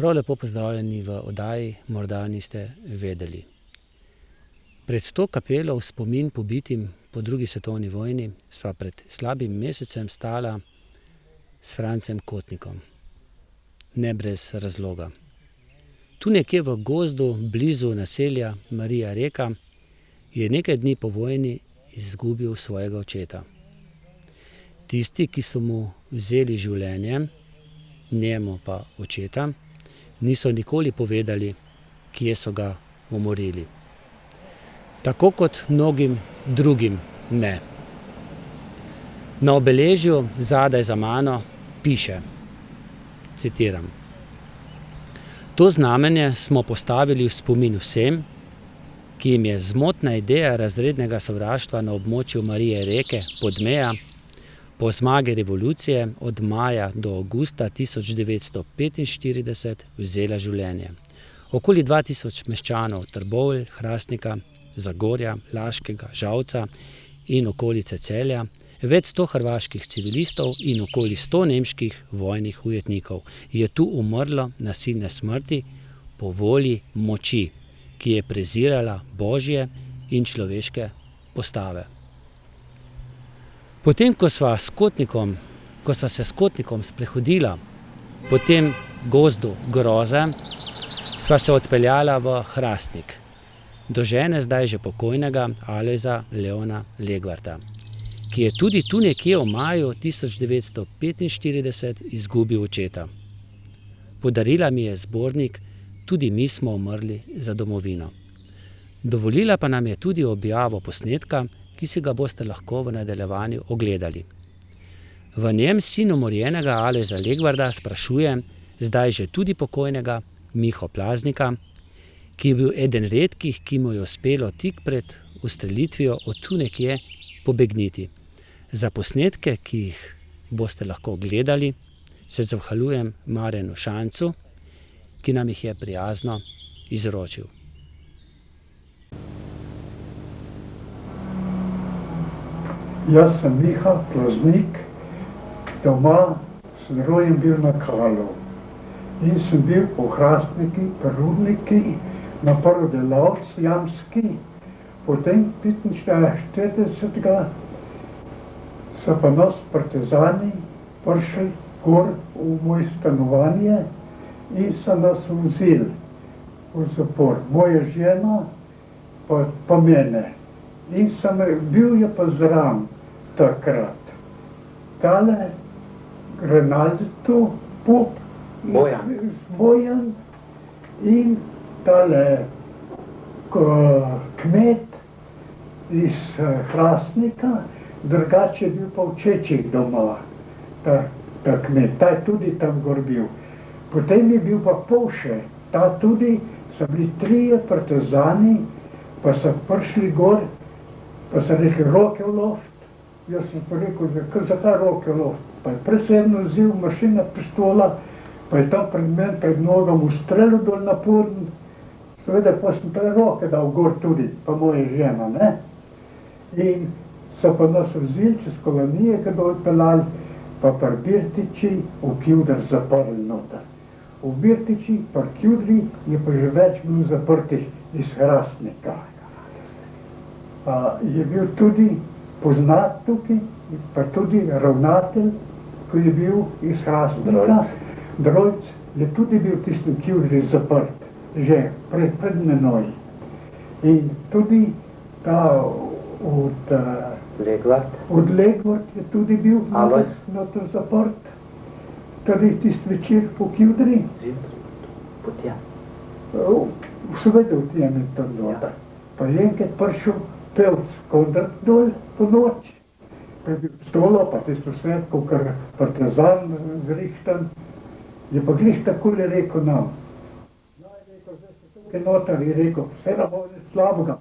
Prav lepo pozdravljeni v oddaji Morda niste vedeli. Pred to kapelo v spomin pobitim po drugi svetovni vojni sva pred slabim mesecem stala s Francem Kotnikom. Ne brez razloga. Tu nekje v gozdu, blizu naselja Marija Reka, je nekaj dni po vojni izgubil svojega očeta. Tisti, ki so mu vzeli življenje, njemu pa očeta, niso nikoli povedali, kje so ga umorili. Tako kot mnogim drugim ne. Na obeležju zadaj za mano piše, citiram: To znamenje smo postavili v spomin vsem, ki jim je zmotna ideja razrednega sovraštva na območju Marije Reke Podmeja po zmagi revolucije od maja do avgusta 1945 vzela življenje. Okoli 2000 meščanov Trbovlj, Hrastnika, Zagorja, Laškega, Žalca in okolice Celja, več 100 hrvaških civilistov in okoli 100 nemških vojnih ujetnikov je tu umrlo nasilne smrti po volji moči, ki je prezirala božje in človeške postave. Potem, ko sva se s Kotnikom sprehodila po tem gozdu groze, sva se odpeljala v Hrastnik, do žene zdaj že pokojnega Alojza Leona Legvarta, ki je tudi tu nekje v maju 1945 izgubil očeta. Podarila mi je zbornik Tudi mi smo umrli za domovino. Dovolila pa nam je tudi objavo posnetka, ki si ga boste lahko v nadaljevanju ogledali. V njem sin umorjenega Alojza Legvarda sprašuje zdaj že tudi pokojnega Miho Plaznika, ki je bil eden redkih, ki mu je uspelo tik pred ustrelitvijo od tu nekje pobegniti. Za posnetke, ki jih boste lahko gledali, se zahvaljujem Marjanu Šancu, ki nam jih je prijazno izročil. Jaz sem Miha Plaznik, doma sem rojen bil na Kalu in sem bil po Hrastniki, Rudniki, na prvi delavc jamski, potem 45. So pa nas partizani prišli gor v moje stanovanje in so nas vzeli v zapor. Moja žena pa mene. In bil je pa zraven takrat tale Grenaldo Pop, Bojan in tale kmet iz Hrastnika, drugače je bil pa v Čečih doma, ta kmet, ta je tudi tam gor bil. Potem je bil pa Povše, ta tudi, so bili 3 partizani, pa so prišli gor, pa so rekli, roke v loft. Jaz sem pa rekel, zakaj roke v loft? Pa je predsedno vzel mašina, pistola, pa je tam pred nogom ustrelil dol na Purn. Seveda pa sem pa roke dal gor tudi, pa moja žena, ne? In so pa nas vzeli čez kolonije, ki dol pelali, pa pri Birtiči v Kjudr zaprli noter. V Birtiči, pri Kjudri je pa že več bil zaprtih iz Hrastnika. Je bil tudi poznat tukaj, pa tudi ravnatelj, ki je bil iz Hrastnika. Drojc je tudi bil tisti v Kjudri zaprt, že pred menoj. In tudi ta od Legvard je tudi bil noter zaprt, tudi tisti večer po Kjudri. Seveda v tem je tam noter. Pa je enkrat prišel pevc Kondrat dol po noč, pa je bil stolo, pa tisto svetko, kar partizan zrihtan, je pa glih takole rekel nam. Ja, je rekel, zdaj se tukaj noter, je rekel, vse da bo slabega.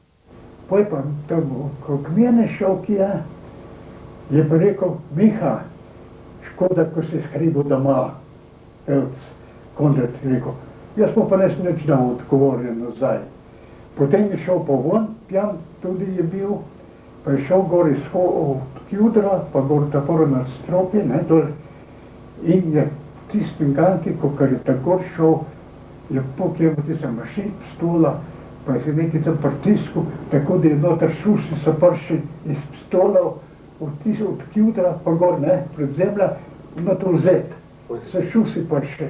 Poj pa tam okrog mene šel, ki je pa rekel, Miha, škoda, ko si skribil doma, pevc Kondrat je rekel. Jaz pa nisem nič dal odgovoril nazaj. Potem je šel pa ven, pijan tudi je bil, pa je šel gor iz Kjudra, pa gor tapor na stropje, ne, dol. In je tistim ganki, ko je tako šel je pokjel tista mašin, stola, pa je nekaj tam pritisku, tako da je noter šusi so prši iz stolov, od kjutra pa gor, ne, pred zemlja, noter vzet, so šusi prši.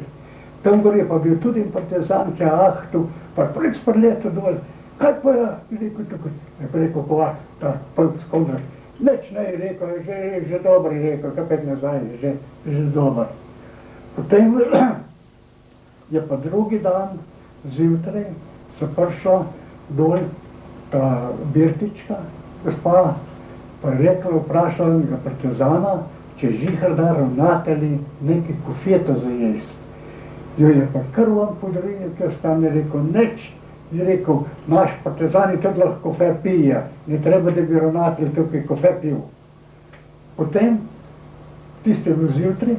Tam gor je pa bil tudi partizan, ki je ahtu, pa prec preleto dol, kaj pa je rekel tukaj, je pa rekel, pa ta polk skodra, neč ne je rekel, že dobro je rekel, kapet nazaj, že dobro. Potem je pa drugi dan, zjutraj, so prišla dol ta Birtička, gospa, pa je rekla, vprašala mi ga partizana, če žihar da ravnatelji nekaj kofeta za jesti. Jo je pa kar vam podaril, ker sta mi rekel, neč, je rekel, naš partizani tudi lahko kofe pije, ne treba, da bi ravnatelj tukaj kofe pil. Potem, tiste je bil zjutraj,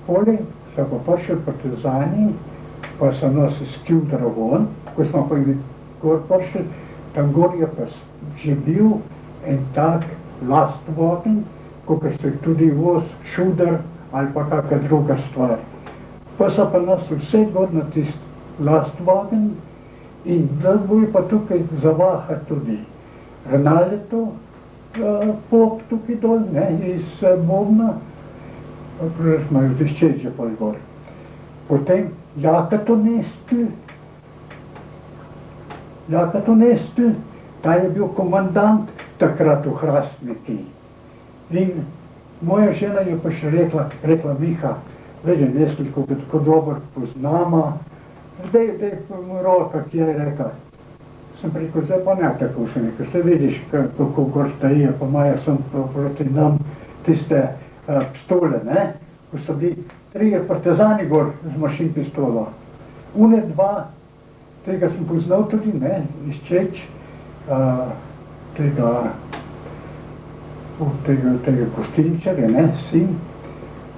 poli, so pa prišli partizani, pa so nas iz kjutra ven, ko smo pa gor prišli, tam gor je pa že bil en tak lastwagen, kakor se tudi voz, šuder ali pa kakšna druga stvar. Pa so pa nas vse gor na tisti lastwagen in da bo pa tukaj zavaha tudi Rinaldo pop tukaj dol, ne, iz Bobna, pa imajo tiščeče pol gor. Potem Jaka Tonestl, ta je bil komandant takrat v Hrastniki. In moja žena je pa še rekla Miha, vedi, Nestl, ko ga tako dobro poznama, zdaj roka, ki je rekla. Sem rekel, zdaj pa ne tako še nekaj, zdaj vidiš, kako gor stojijo, pa imajo sem proti nam tiste pistole, ne, ko so bili 3 partizani gor z mašin pistola. Une 2, tega sem poznal tudi, ne, iz Čeč, tega Kostinčarja, ne, sin.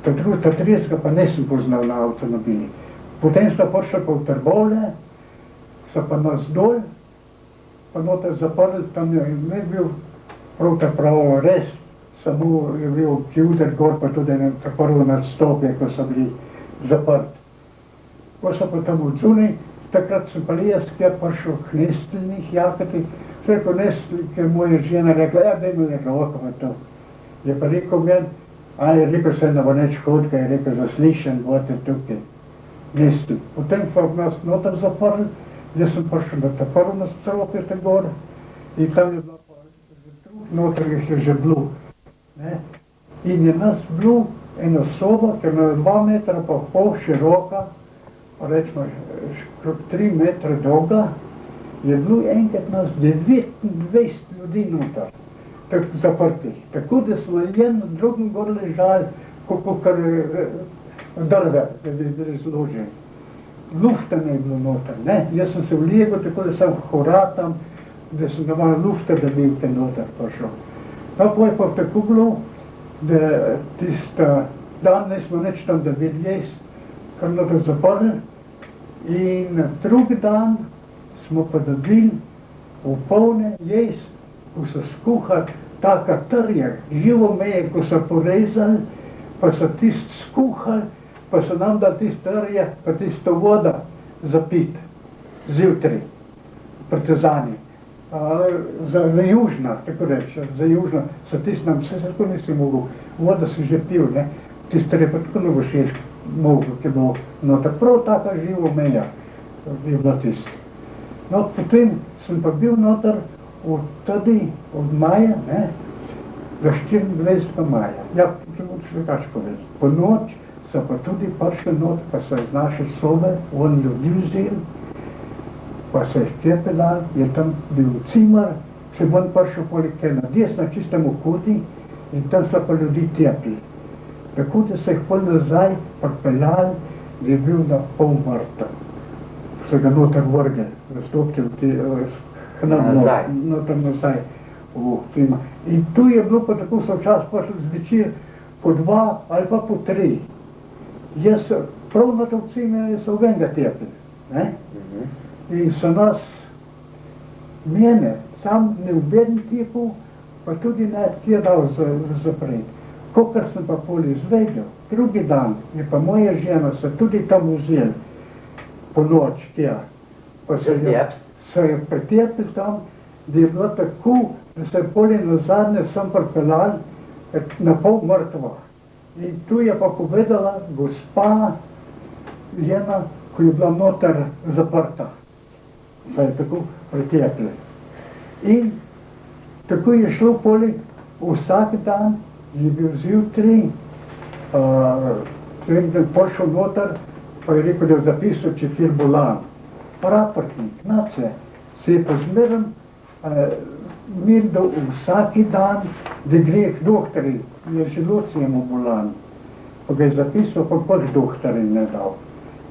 Ta 30 pa nisem poznal na avtomobili. Potem so prišli pa v Trbovlje, so pa nas dol, pa noter zaprli, tam je bil pravzaprav res, samo je bil kjuter gor, pa tudi prvo nadstopje, ko so bili zaprti. Ko so pa tam odzunaj, takrat sem pa jaz, ki je prišel k Nestlnih jakati, so rekel Nestl, ki je moja žena rekla, ja, daj mi je roko v to. Je pa rekel meni, a je rekel se, da bo neč hodka, je rekel, zaslišen bote tukaj, Nestl. Potem pa nas noter zaprli, jaz sem prišel na ta prvo nadstropje te gor in tam je bila pa že trup, noter je že bilo. In je nas bilo ena soba, ki je bila 2 metra pa pol široka, rečemo 3 metre dolga, je bilo enkrat nas 29 ljudi noter, zaprtih. Tako da smo en na drugem gor ležali, kakor drve, da bi bili zloženi. Lufta ne je bilo noter, ne. Jaz sem se vlegel, tako da sem horatam, da sem dovolj lufta, da bi v te noter prišel. No, je pa tako bilo, da tista dan nismo nič tam dobili jesti, kar noter zaprli. In drugi dan smo pa dobili v polne jesti, ko so skuhali taka trje, živo meje, ko so porezali, pa so tist skuhali, pa so nam dali tist trje, pa tisto voda za pit, zjutraj, partizani. Za južna, tako reče, za južna, so tist nam vse tako nisi mogel, voda si že pil, ne, tist trje pa tako ne boš ješ mogel, ki je bilo noter, prav taka živo meja je bila tist. No, potem sem pa bil noter od maja, ne, do 24. maja. Ja, če moč drugače povedati. Po noč so pa tudi prišli noter, pa so iz naše sobe on ljudi vzeli, pa se je šķepelal, je tam bil cimer, se je on prišel poleg na desno, čistemu koti in tam so pa ljudi tepli. Tako da se jih pol nazaj pripeljali, da je bil na pol mrtev. So ga noter vrgli, raztopčili noter nazaj v film. In tu je bilo pa tako, so včasih prišli zvečer po 2 ali pa po 3. Jaz prav na to cime so venga tepli, ne? In so nas, mene, sam ne v bedni tipu, pa tudi ne kje dal zapreti. Kakor sem pa pol izvedel, drugi dan je pa moja žena se tudi tam vzeli po noč tja. Pa se je pretepil tam, da je bilo tako, da se je poli nazadnje sem pripeljal na pol mrtva. In tu je pa povedala gospa Jena, ko je bila noter zaprta. Se je tako pretepil. In tako je šlo poli vsak dan, je bil zjutraj, prišel noter, pa je rekel, da je zapisal četir bolan. Praportnik, nace, se je pozmeren mirdal vsaki dan, da gre k doktorju, je želuc jemu bolan. Pa ga je zapisal, pa pač doktorju ne dal.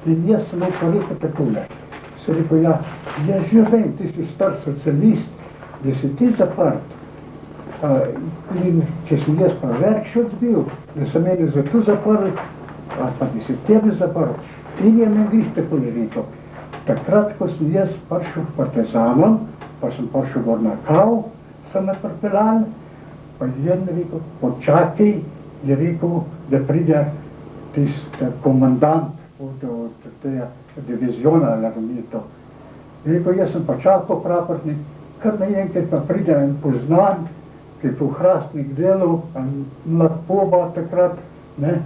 In jaz sem mu pa rekel takole. Se rekel, ja, jaz že vem, ti si star socialist, da si ti zaprt. In če si jaz pa več odbil, da se meni zato zaprli, pa da si tebi zaprl. In je me viš tako je rekel. Takrat, ko sem jaz prišel v Partizanom, pa sem prišel gor na Kav, sem me pripeljal, pa je rekel, počakaj, je rekel, da pride tisti komandant od tega diviziona, ali mi je to. Je rekel, jaz sem počakal praportnik, kar naenkrat pa pride en poznan, ki je po Hrastnik delal, mlad poba takrat, ne.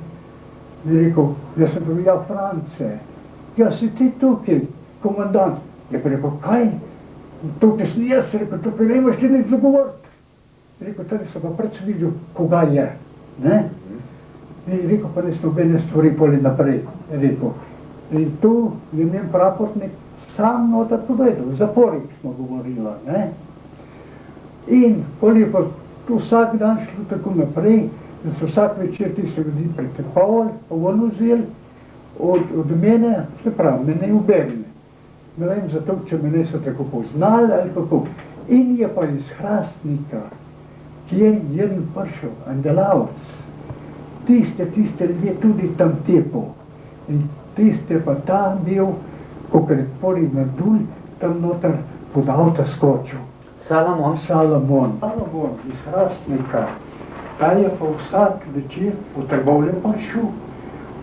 Je rekel, jaz sem povedal, ja, France, ja, si ti tukaj, komandant. Je pa rekel, kaj? Tukaj sem jaz, rekel, tukaj ne imaš ti nič zagovoriti. Je rekel, tady sem pa predvsem videl, koga je, ne. In je rekel, pa nisem nobene stvari poli naprej, je rekel. In tu je njen praportnik sam noter povedal, v zaporih smo govorila, ne. In poli je pa tu vsak dan šlo tako naprej, da so vsak večer tisti ljudi pretepavali, pa ven vzeli od mene, se pravi, me ne ubegli. Ne vem zato, če me niso tako poznali ali kako. In je pa iz Hrastnika, ki je jeden prišel, Andelavc, tiste ljudje tudi tam tepal. In tiste pa tam bil, kakor je poli nadul, tam noter pod avta skočil. Salamon. Salamon iz Hrastnika. Ta je pa vsak večer v Trbovlje prišel,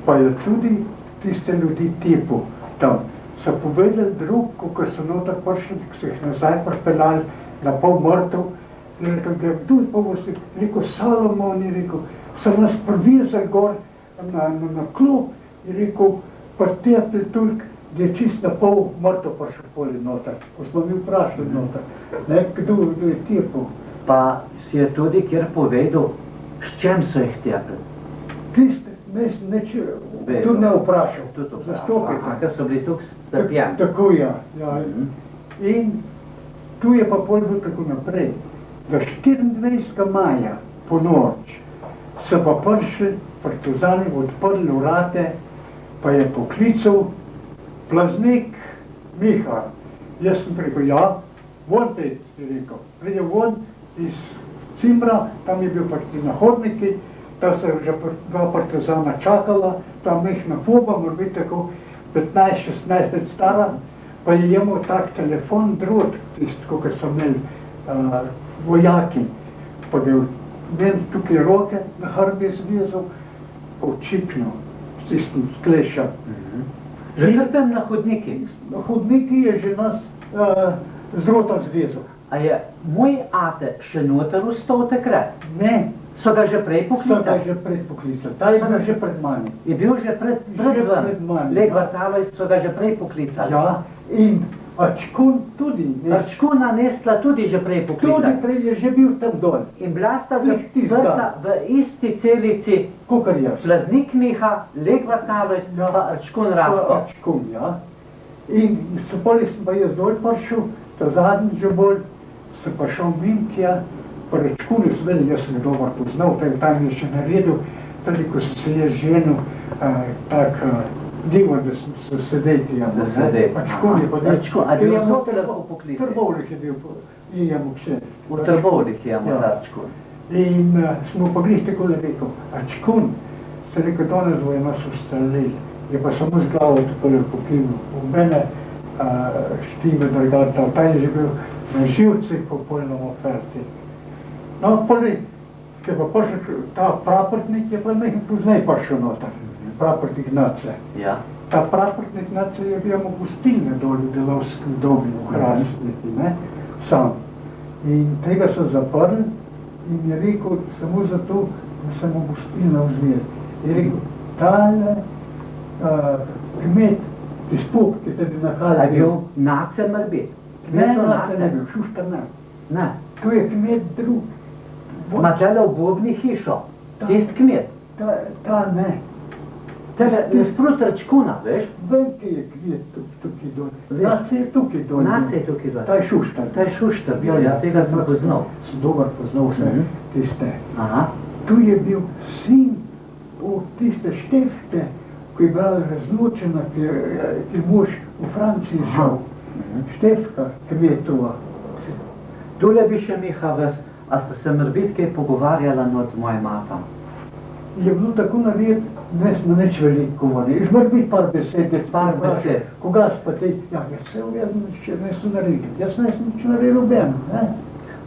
pa je tudi tiste ljudi tepal tam. So povedali drug, ko so noter prišli, ko so jih nazaj pripeljali na pol mrtev, in rekel, kdo je pa vosti, rekel, Salamon, je rekel, so nas privezali gor na klub, je rekel, pretepli toliko, da je čist na pol mrtev prišel poli noter, ko smo mi vprašali noter, ne, kdo je tepal. Pa si je tudi kjer povedal, s čem so jih tepli? Tiste, tu ne vprašal, zastopite. Ker so bili tukaj strpjeni. Tako ja. In tu je pa pol bil tako naprej, da 24. maja po noč so pa prišli partizani, odprli vrate, pa je poklical Plaznik Miha. Jaz sem rekel, ja, von te, je rekel, pride von iz Cimbra, tam je bil pač na hodniki, ta se je že dva partizana čakala, ta mehna poba, mora biti tako 15-16 let stara, pa je imel tak telefon drug, tisti, kakor so imeli vojaki, pa ga je ven tukaj roke na hrbi zvezal, pa včipnil s tistim skleša. Že tam na hodniki? Na hodniki je že nas z rotom zvezal. A je moj ate še noter vstal takrat? Ne. So ga že prej poklicali? So ga že prej poklicali, ta je bil že pred mani. Je bil že pred mani. Leg Vrtalo so ga že prej poklicali? Ja, in Ačkun tudi. Ačkuna Nesla tudi že prej poklicali? Tudi prej je že bil tam dol. In bila sta zaprta v isti celici Kakor jaz. Plaznik Miha, Leg Vrtalo pa Ačkun Ratko? Ačkun, ja. In so poli sem pa jaz dol prišel, ta zadnji že bolj, sem pa šel Minkija, pa Ačkunu sem vedel, jaz sem ga dobro poznal, tam je še naredil, tudi ko sem se jaz ženil, tak divo, da sem se sedeti. Da sedeti. Ačkun je pa del. A bil je zelo lahko poklical? V Trbovljih je bil, imamo vse. V Trbovljih imamo ta Ačkun. In smo pa glih takole rekel, Ačkun, se rekel, danes bojo nas ustrelili. Je pa samo z glavo takole poklinil. V mene štime drgata, ta je že bil na živcih popolnoma ferti. No, poli, če pa prišel ta praportnik, je pa nekaj poznej prišel noter. Praportnik Nace. Ja. ta prapornik se je bil v gostilne dol v delovskem domu v Hrastnici, ne, sam. In tega so zaprli in je rekel, samo zato, da sem v gostilno vzvel. Je rekel, tale kmet, tispuk, ki te bi nahajal. Je bil Nace Mrbit? Ne, Nace ne bil, Šuštar ne. Ne. To je kmet drug. Ma tele v Bobni hišo, tist kmet. Ta ne. Tele, sprot račkuna, veš? Vem, ki je kmet tukaj dol. Nace je tukaj dol. Nace je tukaj dol. Ta je Šuštar. Ta je Šuštar bil, ja, tega sem poznal. Sem dober poznal vse tiste. Aha. Tu je bil sin v tiste Štefke, ko je bila razločena, ki je mož v Franciji žal. Štefka kmetova. Tule bi še Miha vas, a ste se morbit kaj pogovarjala noč z mojim matom? Je bilo tako nared, ne smo nič veliko govorili. Morbit par besed. Par besed. Koga spati? Ja, jaz se uvedem, še nisem naredil. Jaz nisem nič naredil ben, ne?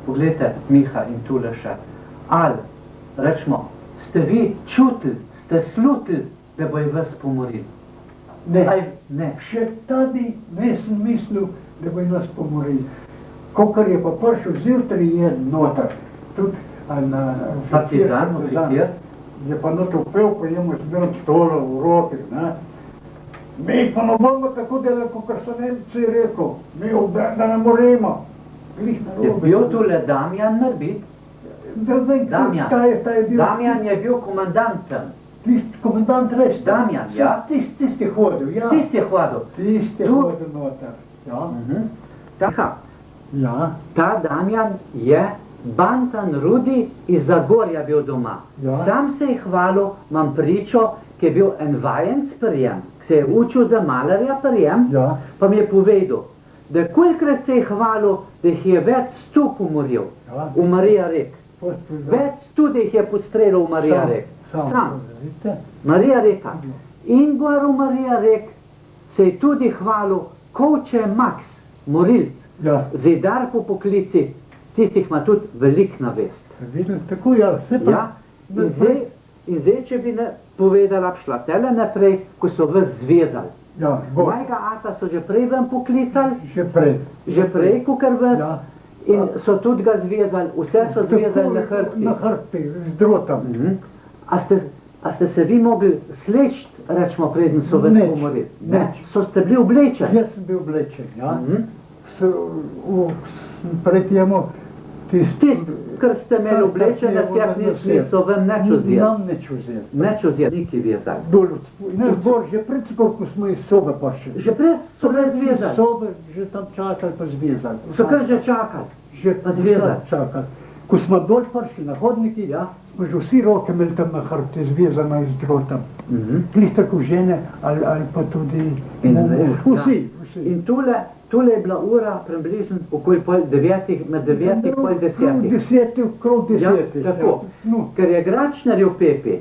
Poglejte, Miha, in tule še. Ali, rečemo, ste vi čutili, ste slutili, da bo je vas pomoril? Ne. Ne. Še tadi nisem mislil, da bo je nas pomoril. Kokor je pa prišel zjutraj jeden noter, tudi Partizan, oficir, je pa noter upel, pa jemu zbral stolo v roki, ne. Mi pa ne bomo tako delali, kakor so Nemci rekel, mi obem, da ne moremo. Je bil tule Damjan Mrbit? Damjan. Ta je bil. Damjan je bil komandantem. Tisti komandant res. Damjan, ja. Tisti je hodil, ja. Tisti je hodil. Tisti je hodil noter, ja. Taka. Ja. Ta Damjan je Bantan Rudi iz Zagorja bil doma. Ja. Sam se je hvalil, imam pričo, ki je bil en vajenc prijem, ki se je učil za malarja prijem, Ja. pa mi je povedal, da kolikrat se je hvalil, da jih je več 100 pomoril Ja. v Marija Rek. Več 100 da jih je postrelil v Marija Rek. Sam. Marija Reka. In gor v Marija Rek se je tudi hvalil Kovče Max, morilc, Ja. zidar po poklici, tistih ima tudi velik navest. Videl, tako ja, vse pa. Ja, in zdaj, če bi povedala, šla tele naprej, ko so vas zvezali. Ja, gor. Mojega ata so že prej ven poklicali, Že prej. kakor vas, Ja. in so tudi ga zvezali, vse so zvezali na hrbti. Na hrbti, z drotom. A ste se vi mogli sleči, rečemo, preden so vas Nič, pomorili? nič. So ste bili oblečeni? Jaz sem bil oblečen, ja. Pred temu Tisti, kar ste imeli oblečene, niso vam nič vzeli. Nam nič vzeli. Nič vzeli, niki vezali. Dol od spoj. Ne, zbor, že pred ko smo iz sobe prišli. Že pred so ga zvezali. Sobe, že tam čakali pa zvezali. So kar že čakali. Že pa zvezali. Čakali. Ko smo dol prišli na hodniki, Ja. smo že vsi roke imeli tam na hrbti zvezane z drotom. Glih tako žene ali pa tudi vsi. In tule je bila ura približno okoli pol 9, med 9 in pol 10. Krog 10. Ja, tako. Ker je Gračnarjev Pepi,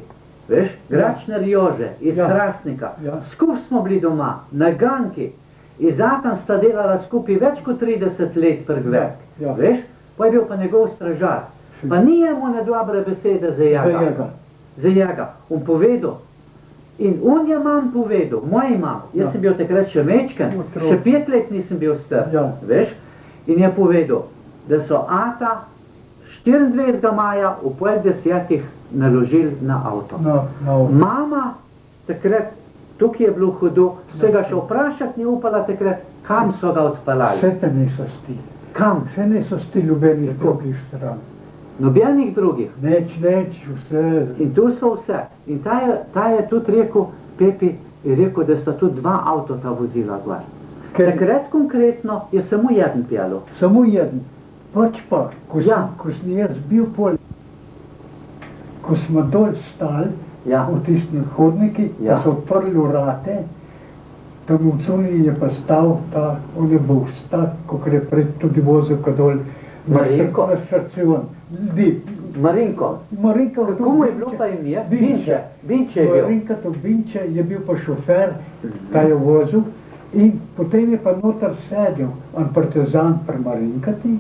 veš, Gračnar Jože iz Hrastnika, Ja. skupaj smo bili doma, na ganki, in zatem sta delala skupaj več kot 30 let prgvek, Ja. veš, pa je bil pa njegov stražar. Pa nijemu ne dobre besede za jaga. Za jaga. On povedal, in on je mam povedal, moj mam, jaz sem bil takrat še mečken, še 5 let nisem bil star, veš, in je povedal, da so ata 24. maja v pol 10 naložili na avto. Mama takrat, tukaj je bilo hudo, se ga še vprašati ni upala takrat, kam so ga odpeljali. Vse te niso sti. Kam? Vse niso sti ljubenih drugih stran. Nobenih drugih. Neč, vse. In tu so vse. In ta je tudi rekel, Pepi je rekel, da sta tudi 2 avtota vozila gor. Takrat konkretno je samo jeden pjelo. Samo jeden. Pač pa, ko sem jaz bil pol, ko smo dol stali, v tistem hodniki, pa so odprli vrate, tam v cuni je pa stal ta, on je bil stak, kakor je pred tudi vozil, ko dol Marinko. na Šarcion. Marinko. Kako mu je bilo pa ime? Binče. Binče je bil. Marinka to Binče je bil pa šofer, ta je vozil in potem je pa noter sedel en partizan pri Marinkati,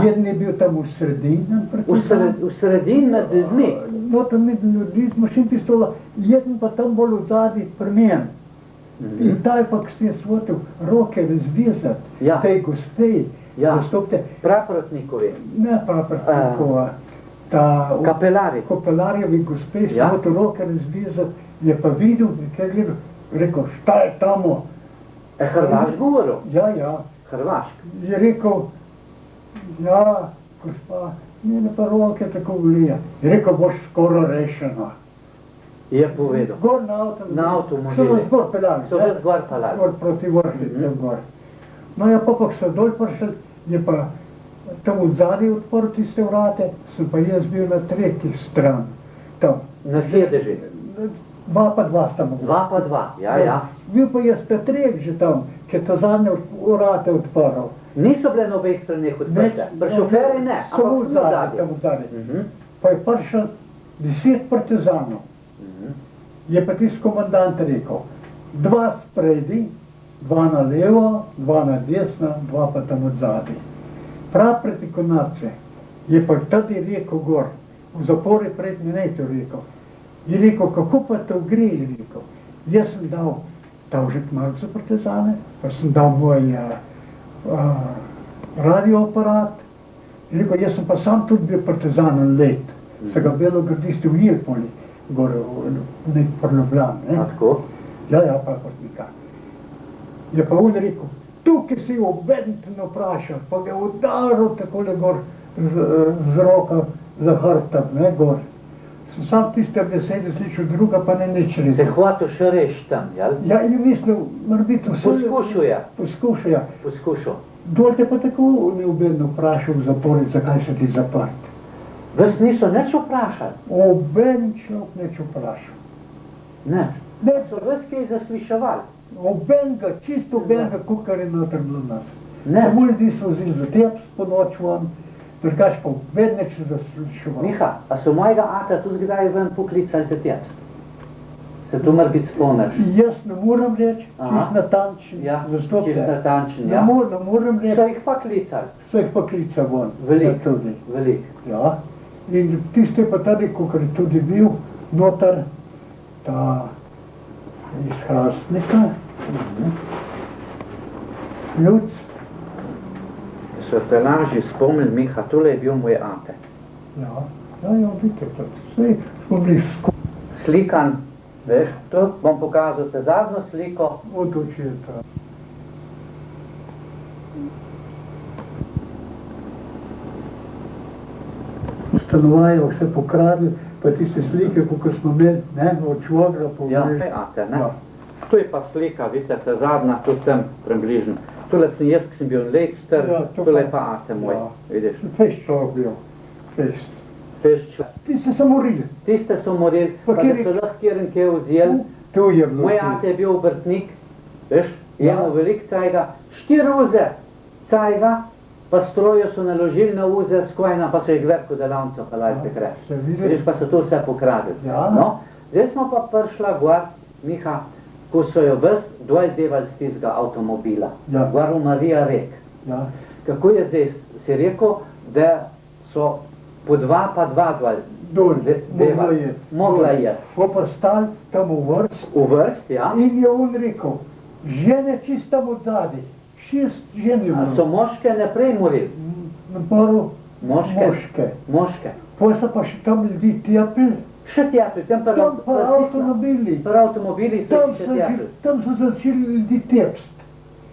jeden je bil tam v sredini en partizan. V sredini med ljudmi? Noter med ljudmi z mašin pistola, jeden pa tam bolj v zadnji pri meni. In ta je pa, ko sem jaz hotel roke razvezati Ja. tej gospej, Ja. zastopite, Praprotnikovi, ne praprotnikova, ta kapelari. Kopelarjevi gospe, sem Ja. hotel roke razvezati, je pa videl, kaj gledal, rekel, šta je tamo? Hrvaš govoril? Ja, Hrvašk. je rekel, ja, gospa, njene pa roke tako vlija. Je rekel, boš skoro rešena. Je povedal. Gor na avto. Na avtomobilu. So nas gor pelali. So vas gor pelali. Gor proti vrhi, tam gor. No ja, pa ko so dol prišli, je pa tam od zadaj odprl tiste vrate, sem pa jaz bil na tretji stran. Tam. Na sedeži. Dva pa dva sta mogla. Dva pa dva, ja. Bil pa jaz pa treh že tam, ki je to zadnje vrate odprl. Niso bile na obeh straneh odprte. Pri šoferji ne, Samo ampak od zadaj, tam od zadaj. Pa je prišel 10 partizanov. Je pa tisti komandant rekel, dva spredi, dva na levo, dva na desno, dva pa tam od zadaj. Prav proti konace je pa tudi rekel gor, v zapori pred mi ne to rekel. Je rekel, kako pa to gre, je rekel. Jaz sem dal tavžek mark za partizane, pa sem dal moj radioaparat. Je rekel, jaz sem pa sam tudi bil partizanen let, so ga belogardisti v Jelpoli, gor v nek Ljubljani, ne? Tako? Ja, praprotnika. Je pa on rekel, tukaj si obedno vprašal, pa ga je udaril takole gor z roka za hrbtom, ne, gor. Sem sam tiste besede slišal, druga pa ne nič Se rekel. hvatil še reš tam, jel? Ja, in je mislil, mora biti vse... Poskušal je. Poskušal, ja. Poskušal. Dol te pa tako neobedno vprašal v zapori, zakaj si ti zaprt. Vas niso nič vprašali? Oben človek neč vprašal. Ne. Ne, So vas kaj zasliševali? obenga, čisto obenga, kukar je noter bilo nas. Ne. Samo ljudi so vzeli za teps po noč van, drugač pa vedno če zasliševal. Miha, a so mojega ata tudi kdaj ven poklicali za tebst? Se to mora biti spomniš? Jaz ne moram reči, Aha. čist natančen, Ja, zastopte. čisto natančen, Ne ja. moram So reči, jih pa klicali? so jih pa klica von. Veliko, Ja, tudi. veliko. Ja, in tiste pa tudi, kukar je tudi bil noter, ta iz Hrastnika, Ljuc, So te lažje spomnili, Miha, tole je bil moj ate. ja, vidite, vse smo bili skupaj Slikan, veš, tu bom pokazal te zadnjo sliko. od očeta. Stanovanje vse pokradli, pa tiste slike, kot smo imeli, ne, od švogra po Ja, Mreži. ate, ne? Ja. Tu je pa slika, vidite, ta zadnja, tu tam približno. Tule sem jaz, ki sem bil let star, Ja, to tule je pa- pa ate moj, ja. vidiš. Fest človek bil, fest. Veš, Tiste so morili, tiste so morili, Pa pa kjer da je- so lahko kjer vzeli. to je bilo. Moj ate je bil obrtnik, veš, je Ja. imel veliko cajga, 4 uze cajga, pa strojo so naložili na uze skojna, pa so jih veliko delavnico pelali takrat. Se Vidiš, vidiš, pa so to vse pokradili. Ja. No, zdaj smo pa prišla gor, Miha, ko so jo ves dol devali z tistega avtomobila. Ja. Gor v Marija Rek. ja, Kako je zdaj, si rekel, da so po dva pa dva dol dol, mogla devali. je. Mogla je. Smo pa stali tam v vrst V vrst, ja. in je on rekel, žene čisto tam od zadaj, 6 žen je A bilo. so moške naprej morili? Na poru Moške. moške. Moške. Potem so pa še tam ljudi tepli, Še tepli, tam pa tam pa avtomobili. avtomobili so Tam jih še so, tepli. tam so začeli ljudi tepsti.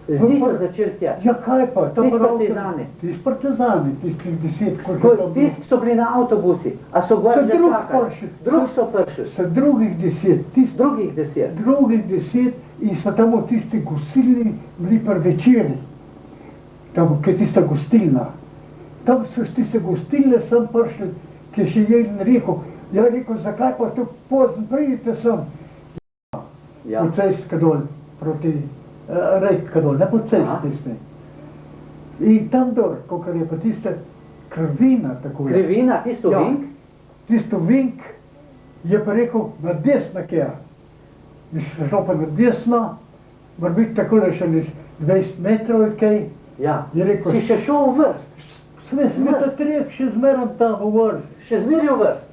Zdi so začeli tepli. Ja, kaj pa? Tam Tisti pa partizani. Tisti partizani, tistih 10, ko že Ko tam tisti so bili na avtobusi, a so gor So že drug čakali? prišli. Drug so prišli. so drugih 10, tistih Drugih 10. drugih 10 in so tam v tisti gostilni bili pri večeri. Tam, ki je tista gostilna. Tam so z tiste gostilne sem prišli, ki je še jeden rekel, ja rekel, zakaj pa tu pozno pridite sem? Ja. Po cesti dol, proti Rejka dol, ne po Aha. cesti tiste. In tam dol, kakor je pa tiste krvina, tako je. Krivina, tisto Ja. vink, Tisto vink je pa rekel, na desno kjer. Mi smo šel pa na desno, mora biti takole še 20 metrov ali kaj. ja. Je rekel, Si še šel v vrst, sme ta trek še zmeram tam v vrst. še zmeri v vrst.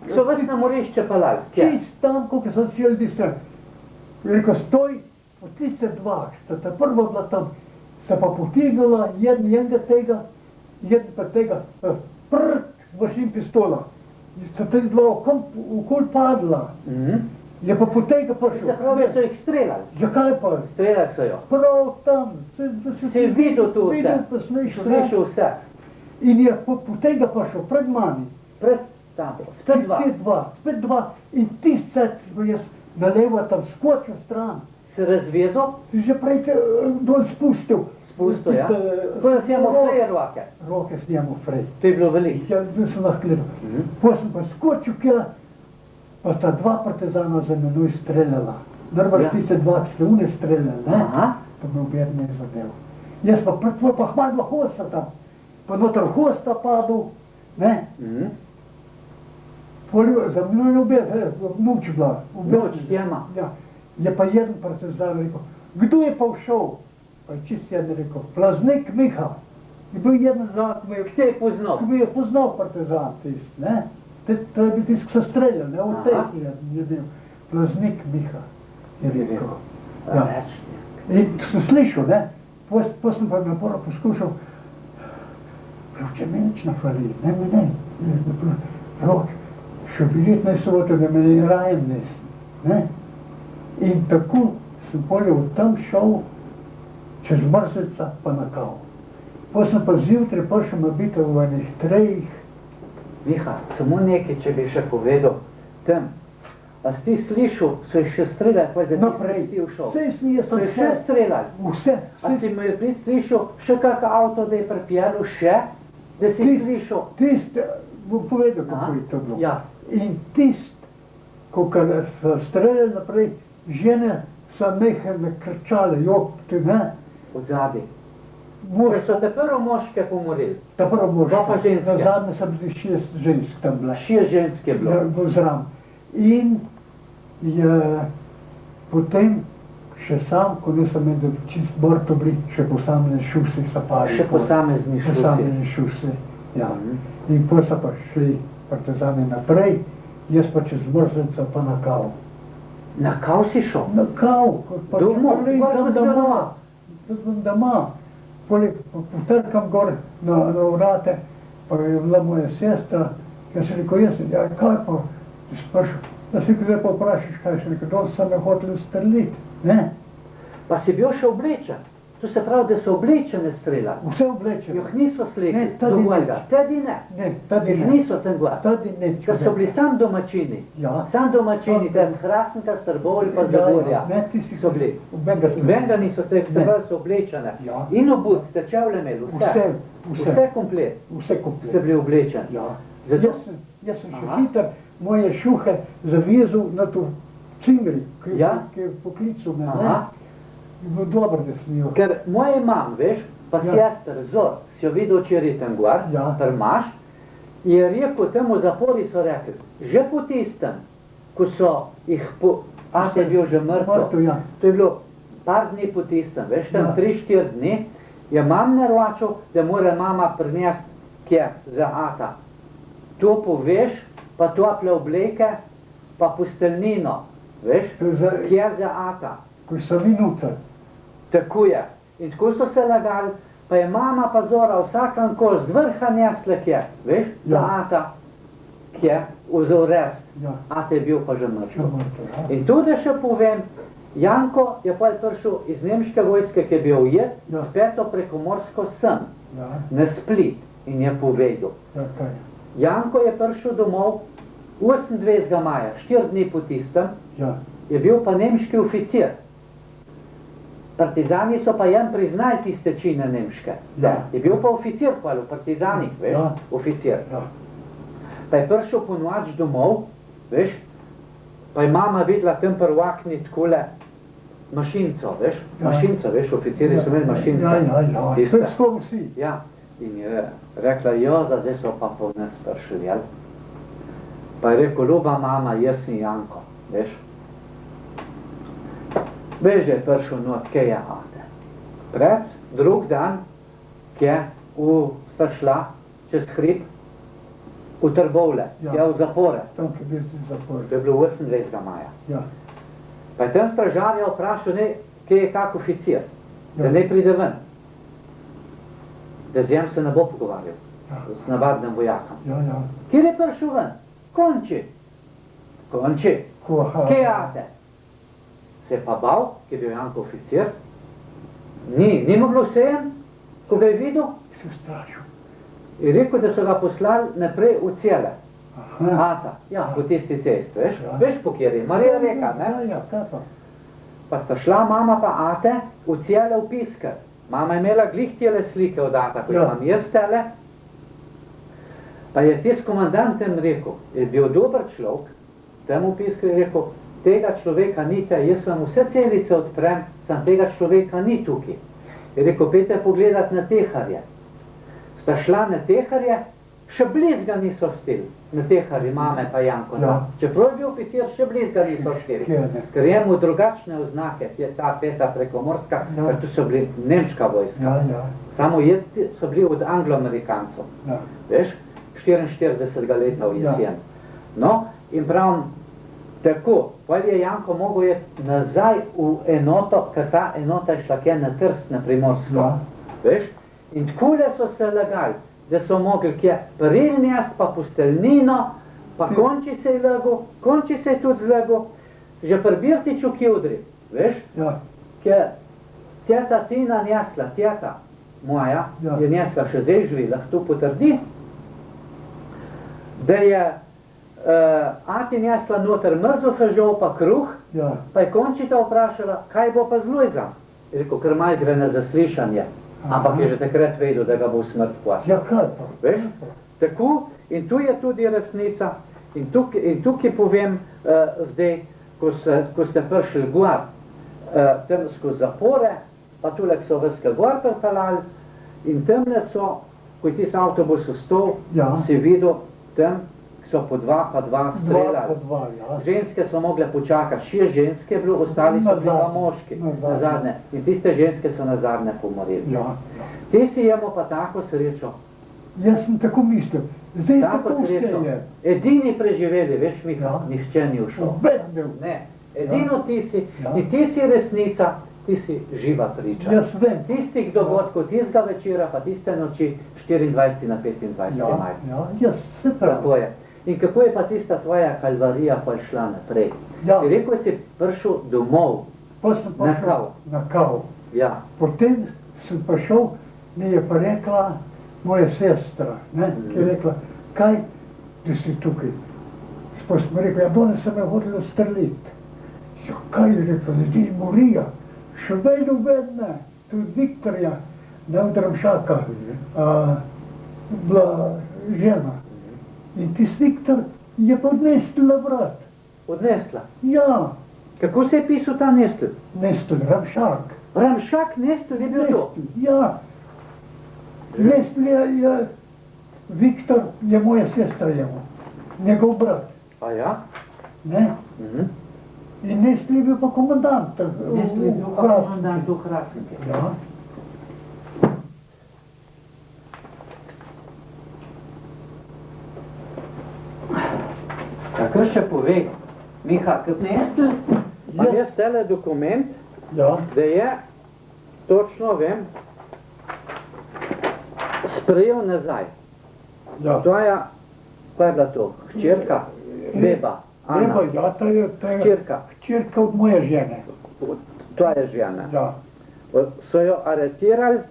So vas na morišče pelali. Kje? Čist tam, koliko so začeli disati. Je rekel, stoj, od tiste dva, sta ta prva bila tam, sta pa potegnila enega tega, jeden pa tega, mašin pistola. In sta ta dva okoli padla. Je pa potega prišel. Se pravi, so jih streljali. Zakaj pa? Streljali so jo. Prav tam. Si videl to vse? Videl pa slišal. Slišal vse. In je potega prišel pred mani. Pred tam, spet dva. Spet dva. In tisti jaz na levo tam skočil stran. Se razvezal? Že prej dol spustil. Spustil, ja. Tako da si imel frej roke. Roke si imel frej. To je bilo veliko. Ja, zdaj sem lahko gledal. Potem sem pa skočil, kjer pa sta dva partizana za menoj streljala. Najbrž tiste dva, ki ste une streljali, ne? Pa me objer ne zadev. Jaz pa pretvoj pa hmalj hosta tam. Pa noter hosta padel, ne? Za menoj ne objer, noč bila. Noč, jema. Ja. Je pa jeden partizan rekel, kdo je pa všel? Pa je čist jeden rekel, Plaznik Miha. Je bil jeden znak, Kdo je poznal? ki bi je poznal partizan tist, ne? To je bil tist, ki so streljali, ne? Od teh je bil Plaznik Miha, je rekel. Ja. In sem slišal, ne? Potem sem pa naporo poskušal, če me nič ne fali, ne. Rok, še biljet naj soboto, da me ne rajem nes, ne? In tako sem polje od tam šel čez Mrzeca pa na Kao. Potem sem pa zjutraj prišel na bitev v enih 3. Miha, samo nekaj, če bi še povedal. Tam, a si ti slišal, so jih še streljali, pa da nisi všel? Sej sem jaz So jih še streljali? Vse. A si me pred slišal še kak avto, da je pripeljal še? Da si slišal? Tist, bom povedal, kako je to bilo. Ja. In tist, ko so streljali naprej, žene so mehane krčale, jokte, ne? Od zadaj. Ker so te prvo moške pomorili. Ta prvo moške. Dva pa ženske. Na zadnje sem zdaj 6 žensk tam bila. 6 žensk je bilo. Ja, zram. In je potem še sam, ko nisem imel čist borto bili, še posamezne šuse so pali. Še posamezni šusi. Posamezne šuse, ja. In potem so pa šli partizani naprej, jaz pa čez Mrzeca pa na Kao. Na Kao si šel? Na Kao. Domov? Tam doma. Potrkam gor na vrate, pa je bila moja sestra, jaz sem rekel, ja, kaj pa, ti sprašal, da si zdaj pa vprašaš, kaj si rekel, dol so me hoteli ustreliti, ne? Pa si bil še oblečen. To se pravi, da so oblečene streljali. Vse oblečene. Joh niso slikali. Ne, tadi ne. Tadi ne. Ne, tadi ne. Jih niso tam gor. Tadi ne. Da so bili sam domačini. Ja. Sam domačini, tam Hrastnika, Strbovlj pa Zagorja. Ne, tisti so bili. Venga niso streljali, se pravi, so oblečene. Ja. In obut, ste čevlje imeli, vse. Vse komplet. Vse komplet. Ste bili oblečeni. Ja. Zato... Jaz sem še hiter moje šuhe zavezal na to cingri, ki je poklical me, ne? Bilo dobro, da sem jo. Ker moje mam, veš, pa sester Zor, si jo videl včeraj tam gor, Prmaš, je rekel, temu zapori so rekli, že po tistem, ko so jih ate je bil že mrtev, to je bilo par dni po tistem, veš, tam 3-4 dni, je mam naročil, da mora mama prinesti kje za ata. To poveš, pa tople obleke, pa pustelnino, veš, kje za ata. Ko so minute. Tako je. In tako so se lagali, pa je mama pa Zora vsakan kol z vrha nesle kje, veš, za ata, kje, vzorest. Ata je bil pa že mrtev. In tudi še povem, Janko je pa prišel iz nemške vojske, ki je bil ujet, speto preko morsko sem, na Split, in je povedal. Janko je prišel domov 28. maja, 4 dni po tistem, je bil pa nemški oficir. Partizani so pa jen priznali tiste čine nemške. Je bil pa oficir pa v partizanih, veš, oficir. Pa je prišel po noč domov, veš, pa je mama videla tam prvakni takole mašinco, veš, oficiri so imeli mašinco. To je skoro vsi. Ja, in je rekla, zdaj so pa po nas prišli, jel? Pa je rekel, ljuba mama, jaz sem Janko, veš. Veš, da je prišel not, kje je ate. Pred, drug dan, kje sta šla čez hrib, v Trbovlje, kje v zapore. Tam, kje je zapore. To je bilo 28. maja. Pa je tam stražar je vprašal, kje je kak oficir, da ne pride ven, da z njem se ne bo pogovarjal, s navadnim vojakom. Kjer je prišel ven? Konči. Konči. Kje je ate? Se je pa bal, ki je bil Janko oficir, ni mu bilo vsejen, ko ga je videl, Se strašil. je rekel, da so ga poslali naprej v Cele. Ata, ja, po tisti cesti, veš? Veš, po kjer je, Marija reka, ne? Ja, kaj pa? Pa sta šla mama pa ate v Cele v Pisker. Mama je imela glih tele slike od ata, ko imam jaz tele. Pa je tis komandantem rekel, je bil dober človek, temu v Pisker je rekel, tega človeka ni te, jaz vam vse celice odprem, sam tega človeka ni tukaj. Je rekel, pejte pogledat na teharje. Sta šla na teharje, še bliz ga niso stili. Na teharji mame pa Janko. Čeprav je bil oficir, še bliz ga niso stili. Ker je mu drugačne oznake, je ta peta prekomorska, ker tu so bili nemška vojska. Samo so bili od Anglo-Amerikancov. Veš, 44 leta v jesen. No, in pravim, tako, potem je Janko mogel jeti nazaj v enoto, ker ta enota je šla kje na Trst, na Primorsko. Veš? In takole so se lagali, da so mogli kje perilnjast, pa posteljnino, pa konči se je legel, konči se je tudi zlegel, že pri Birtiču Kjudri, veš? Kje teta Tina nesla, teta moja, je nesla še zdaj živi, lahko tu potrdi, da je ati nesla noter mrzo fežol pa kruh, pa je Končita vprašala, kaj bo pa z Lujzom. Je rekel, ker maj gre na zaslišanje, ampak je že takrat vedel, da ga bo v smrt plačal. Ja, kaj pa? Veš? Tako, in tu je tudi resnica, in tukaj povem zdaj, ko ste prišli gor, tam skozi zapore, pa tule so Vrske gor pripeljali, in tamne so, ko je tisti avtobus vstal, si videl tam, so po dva pa dva streljali. Ženske so mogle počakati, 6 ženske je bilo, ostali so bili pa moški, nazadnje. In tiste ženske so nazadnje pomorili. Ti si imel pa tako srečo. Jaz sem tako mislil. Zdaj tako vse je. Edini preživeli, veš, Miha, nihče ni ušel. Ne, edino ti si, in ti si resnica, ti si živa priča. Jaz vem. Tistih dogodkov, tistega večera, pa tiste noči, 24 na 25 maj. Jaz se pravi. In kako je pa tista tvoja kalvarija pa šla naprej? Ti rekel si prišel domov, na kav. Na kav. Potem sem prišel, mi je pa rekla moja sestra, ki je rekla, kaj, da si tukaj? Pa smo rekli, danes sem me hodila streliti. Ja, kaj je rekla, ljudi morijo, še vedno vedne, tudi Viktorja, ne od Ramšaka, bila žena. In tisti Viktor je pa odnesla vrat. Odnesla? Ja. Kako se je pisal ta Nestel? Nestel, Ramšak. Ramšak Nestel je bil to? Ja. Nestel je, Viktor je moja sestra jemu, njegov brat. A ja? Ne? In Nestel je bil pa komandant. Nestel je bil pa komandant v Hrastniku. Ja. Kar še povej, Miha, kot Nestel, imam jaz tele dokument, da je, točno vem, sprejel nazaj. Tvoja, kaj je bila to? Hčerka? Beba? Ana? Beba, ja, to je hčerka. Hčerka od moje žene. Tvoja žena? Ja. So jo aretirali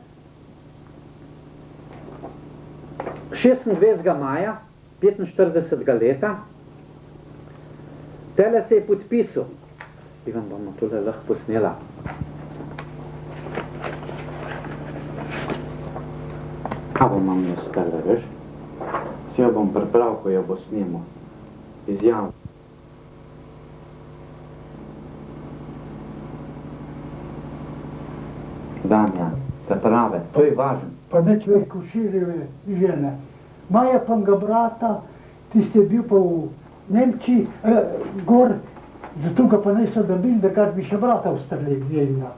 26. maja 45. leta. Tele se je podpisal. Ivan, bomo tole lahko posnela. Kavo imam jaz tele, veš? Si jo bom pripravil, ko jo bo snimal. Izjav. Damjan, te prave, to je važno. Pa neč veliko širive žene. Maja pa ga brata, tisti je bil pa v Nemčiji, gor, zato ga pa niso dobili, da kar bi še brata ustrelili njega.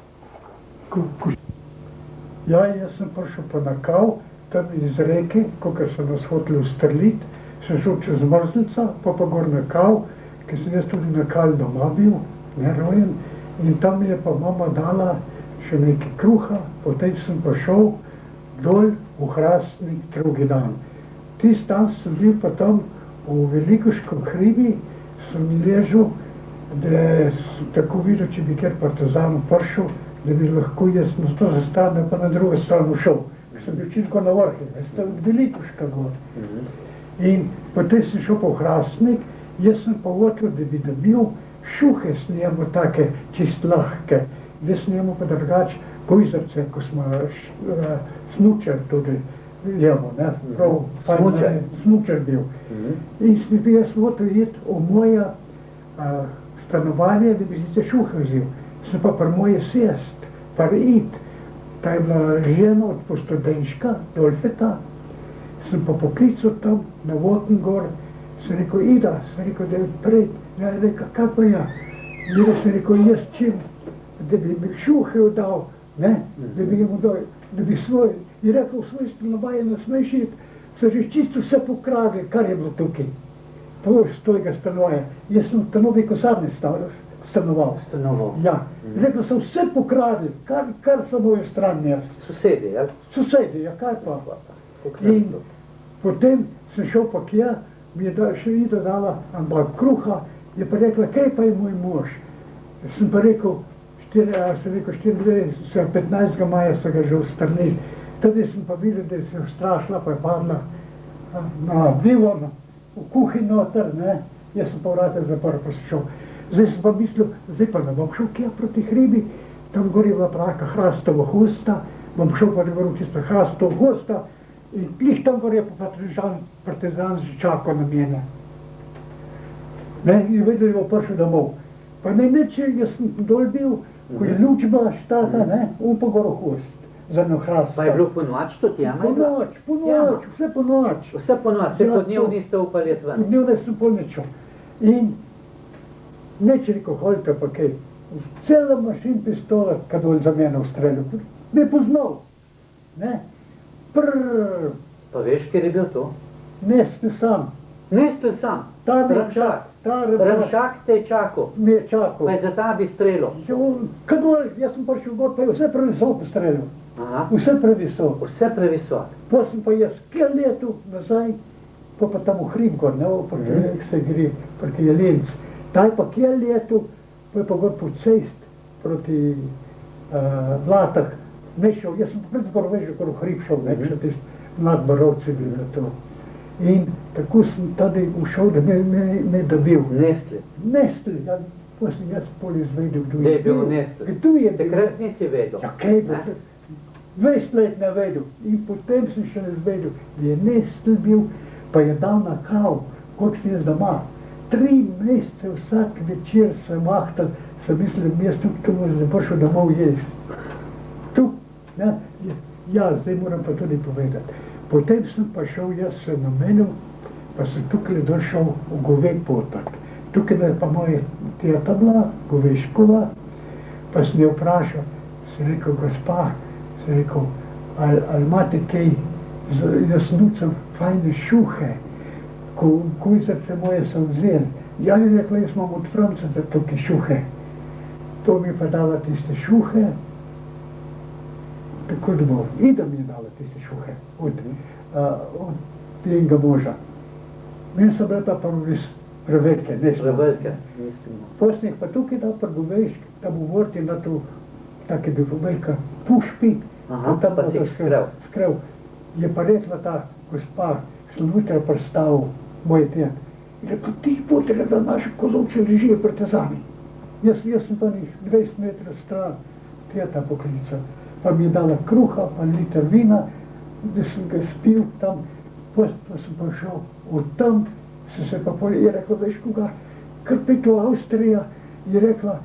Ja, jaz sem prišel pa na kav, tam iz reke, ko so nas hoteli ustreliti, sem šel čez Mrzlica, pa gor na kav, ker sem jaz tudi na kav doma bil, ne rojen, In tam mi je pa mama dala še nekaj kruha, potem sem pa šel dol v Hrastnik drugi dan. Tisti dan sem bil pa tam v Velikoškem hribi, sem ležal, da sem tako videl, če bi kjer partizanov prišel, da bi lahko jaz na to stran, pa na drugo stran šel. Sem bil čisto na vrhu, veste, od Velikoška gor. In potem sem šel pa v Hrastnik, jaz sem pa hotel, da bi dobil šuhe snijemo take čist lahke. Da snijemo pa drugače gojzarce, ko smo smučer tudi jemo, ne? Smučer bil. In sem bil jaz hotel iti v moje stanovanje, da bi si te šuhe vzel. Sem pa pri moje sest, pa iti. Ta je bila žena od Postodenška, Dolfeta. Sem pa poklical tam na Voten gor, sem rekel, Ida, sem rekel, da je prej. Ja, je rekel, kaj pa ja? Mira sem rekel, jaz čim, da bi mi šuhe dal, ne? Da bi jim dal, da bi svoj. Je rekel, v svoj stanovanje ne smeš iti, so že čisto vse pokradli, kar je bilo tukaj. Z tega stanovanja. Jaz sem v Novi Kosarni stanoval. Ja. Rekel, so vse pokradli, kar so moje strani jaz. Sosedi, ja? Sosedi, ja, kaj pa. In potem sem šel pa kje, mi je še Ida dala ampak kruha, je pa rekla, kaj pa je moj mož? Sem pa rekel, 15. maja so ga že ustrnili. Tudi sem pa videl, da se je ustrašila, pa je padla na divan, v kuhinj noter, ne. Jaz sem pa vrate zaprl, pa sem šel. Zdaj sem pa mislil, zdaj pa ne bom šel kje proti hribi, tam gor je bila praka Hrastova hosta, bom šel pa gor v čisto Hrastova hosta in glih tam gor je pa partizan že čakal na mene. Ne, in vedel je bo prišel domov. Pa ne nič, jaz sem dol bil, ko je luč bila štata, ne, pa gor v host. Za eno Hrasta. Pa je bilo po noč to tjama? Po noč, vse po noč. Vse po noč, se po dnev niste upali ven? Po dnev nisem pol nič. In neč rekel, holjte pa kaj. Cela mašin pistola, kad on za mene ustrelil. Me poznal. Ne? Pa veš, kjer je bil to? Neste sam. Neste sam? Ramšak. Ramšak te je čakal. Me je čakal. Pa je za ta bi strelil. Kad on, jaz sem prišel gor, pa je vse previsoko strelil. Aha. Vse previsoko. Vse previsoko. Potem pa jaz kjer letu nazaj, pa tam v hrib gor, ne, pa se gre, proti Jelenc. Taj pa kjer letu, pa je pa gor po cest, proti Vlatah. Ne šel, jaz sem pred zgor vežel, kor v hrib šel, ne, še tist mlad barovci bil na to. In tako sem tady ušel, da me dobil. Nestli. Nestli, ja, potem jaz pol izvedel, kdo je bil. Kdo je bil. Takrat nisi vedel. Ja, kaj bo, 20 let ne vedel. In potem sem še izvedel, da je Nestli bil, pa je dal na kav, kot sem jaz doma. 3 mesece vsak večer sem mahtal, sem mislil, da jaz tukaj ne prišel domov jesti. Tu, ja, zdaj moram pa tudi povedati. Potem sem pa šel, jaz se namenil, pa sem tukaj došel v Govej potok. Tukaj je pa moja teta bila, Goveškova, pa sem jo vprašal, sem rekel, gospa, sem rekel, ali imate kaj, jaz nucam fajne šuhe, ko gojzarce moje so vzeli. Ja, je rekla, jaz imam od Franca tukaj šuhe. To mi je pa dala tiste šuhe, tako da bo, Ida mi je dala tiste šuhe, od njenega moža. Meni so bile pa prevelike, ne smo. Prevelike. Potem pa tukaj da pa Govejšk, tam v vrti na to, tako je bil velika pušpi. Aha, pa si jih skrel. Je pa rekla ta gospa, sem jutra predstavil moj tet. Je rekel, ti potele, da naši kozovci ležijo partizani. Jaz sem pa njih 20 metrov stran teta poklical. Pa mi je dala kruha, pa liter vina, da sem ga spil tam, potem pa sem pa šel od tam, sem se pa je rekla, veš koga, kar peto Avstrija, je rekla,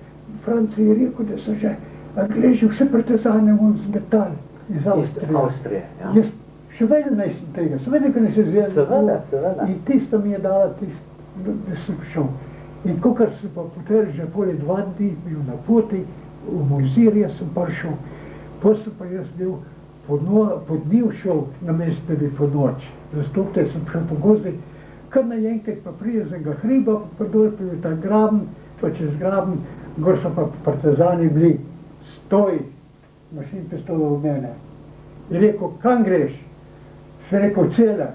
Francija je rekel, da so že Angleži vse partizane zmetali iz Avstrije. Ja. Jaz še vedno nisem tega, seveda, ker nisem zvezda. Seveda. In tisto mi je dala, da sem šel. In kakor sem pa potem že poli 2 dni bil na poti, v Mojzirje sem prišel, potem sem pa jaz bil po dnev šel, namesto da bi po noč. Zastopte sem šel po gozdi, kar naenkrat pa prije z enega hriba, pa dol pa je ta graben, pa čez graben gor so pa partizani bili, stoj, mašin pištolo v mene. Je rekel, kam greš? Sem rekel, cela.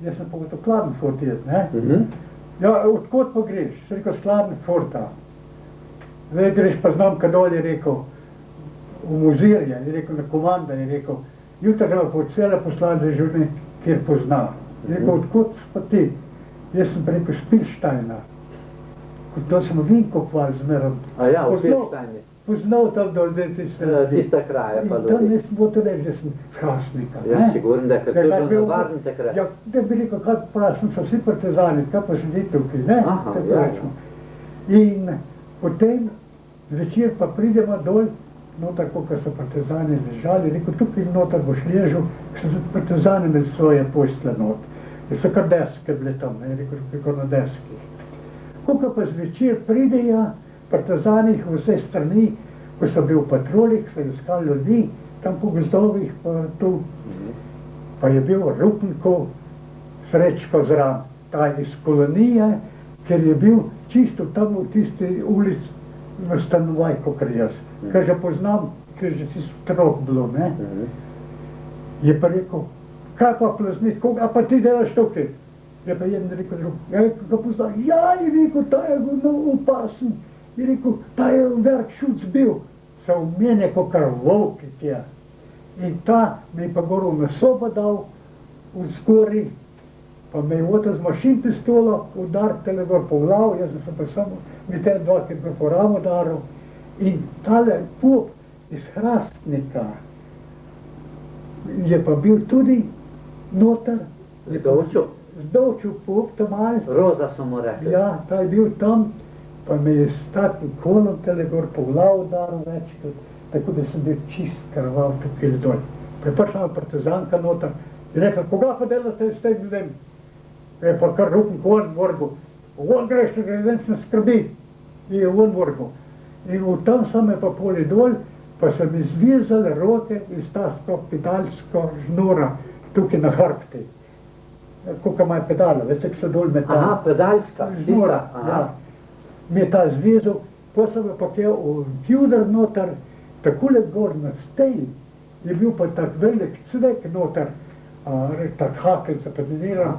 Jaz sem pa v to Klagenfurt jaz, ne? Ja, odkot pa greš? Sem rekel, s Klagenfurta. Zdaj greš pa znam, kad dol je rekel, v Mozirje, je rekel, na komanda, je rekel, jutra ga pa cela poslati za žurni, kjer pozna. Je rekel, odkot pa ti? Jaz sem pa rekel, Špilštajna. To sem Vinko hval zmerom. A ja, v Špilštajni. Poznal tam dol, Tista kraja pa ljudi. In tam ljudi. nisem bo to reči, da sem Hrastnika. Ja, sigurno, da je to bilo navaren takrat. Ja, da bi rekel, kaj pa sem so vsi partizani, kaj pa sedi tukaj, ne? Aha, Tako ja, rečemo. In potem zvečer pa pridemo dol, noter, ko so partizani ležali, rekel, tukaj noter boš ležal, so tudi partizani imeli svoje postle not. So kar deske bile tam, ne? Rekel, kako na deskih. Ko pa zvečer pridejo, partizani v vse strani, ko so bili v patrolih, so iskali ljudi, tam po gozdovih, pa tu. Pa je bil Rupnikov Srečko zraven, ta iz kolonije, ker je bil čisto tam v tisti ulici v stanovaj, kakor jaz. Ker že poznam, ker že tisto otrok bilo, ne. Je pa rekel, kaj pa plaznik, a pa ti delaš tukaj? Je pa jeden rekel drug, ja, ga poznam, ja, je rekel, ta je opasen. Je rekel, ta je Verk Šuc bil, so v mene kakor volki tja. In ta me je pa gor v meso pa dal, v zgori, pa me je oto z mašin pistolo udar tele gor po glavu, jaz sem pa samo mi te dvakrat po ramo udaril. In tale pop iz Hrastnika je pa bil tudi noter. Zdolčil pop tam malo. Roza so mu rekli. Ja, ta je bil tam. Pa me je s takim kolom tele gor po glavu udaril večkrat, tako da sem bil čist krvav tukaj dol. Pa je prišla partizanka noter in rekla, koga pa delate s tem ljudem? Pa je pa kar Rupnik on vrgel. On greš, da se skrbi. In je on vrgel. In v tam so me pa poli dol, pa so mi zvizali roke iz tasko pedalsko žnura tukaj na hrbti. Koliko ima pedala, veste, ko so dol metali. Aha, pedalska. Žnura, ja. Mi je ta zvezal, pa sem pa kje v kjuder noter, takole gor na stej, je bil pa tak velik cvek noter, tak hakelj se pediniral,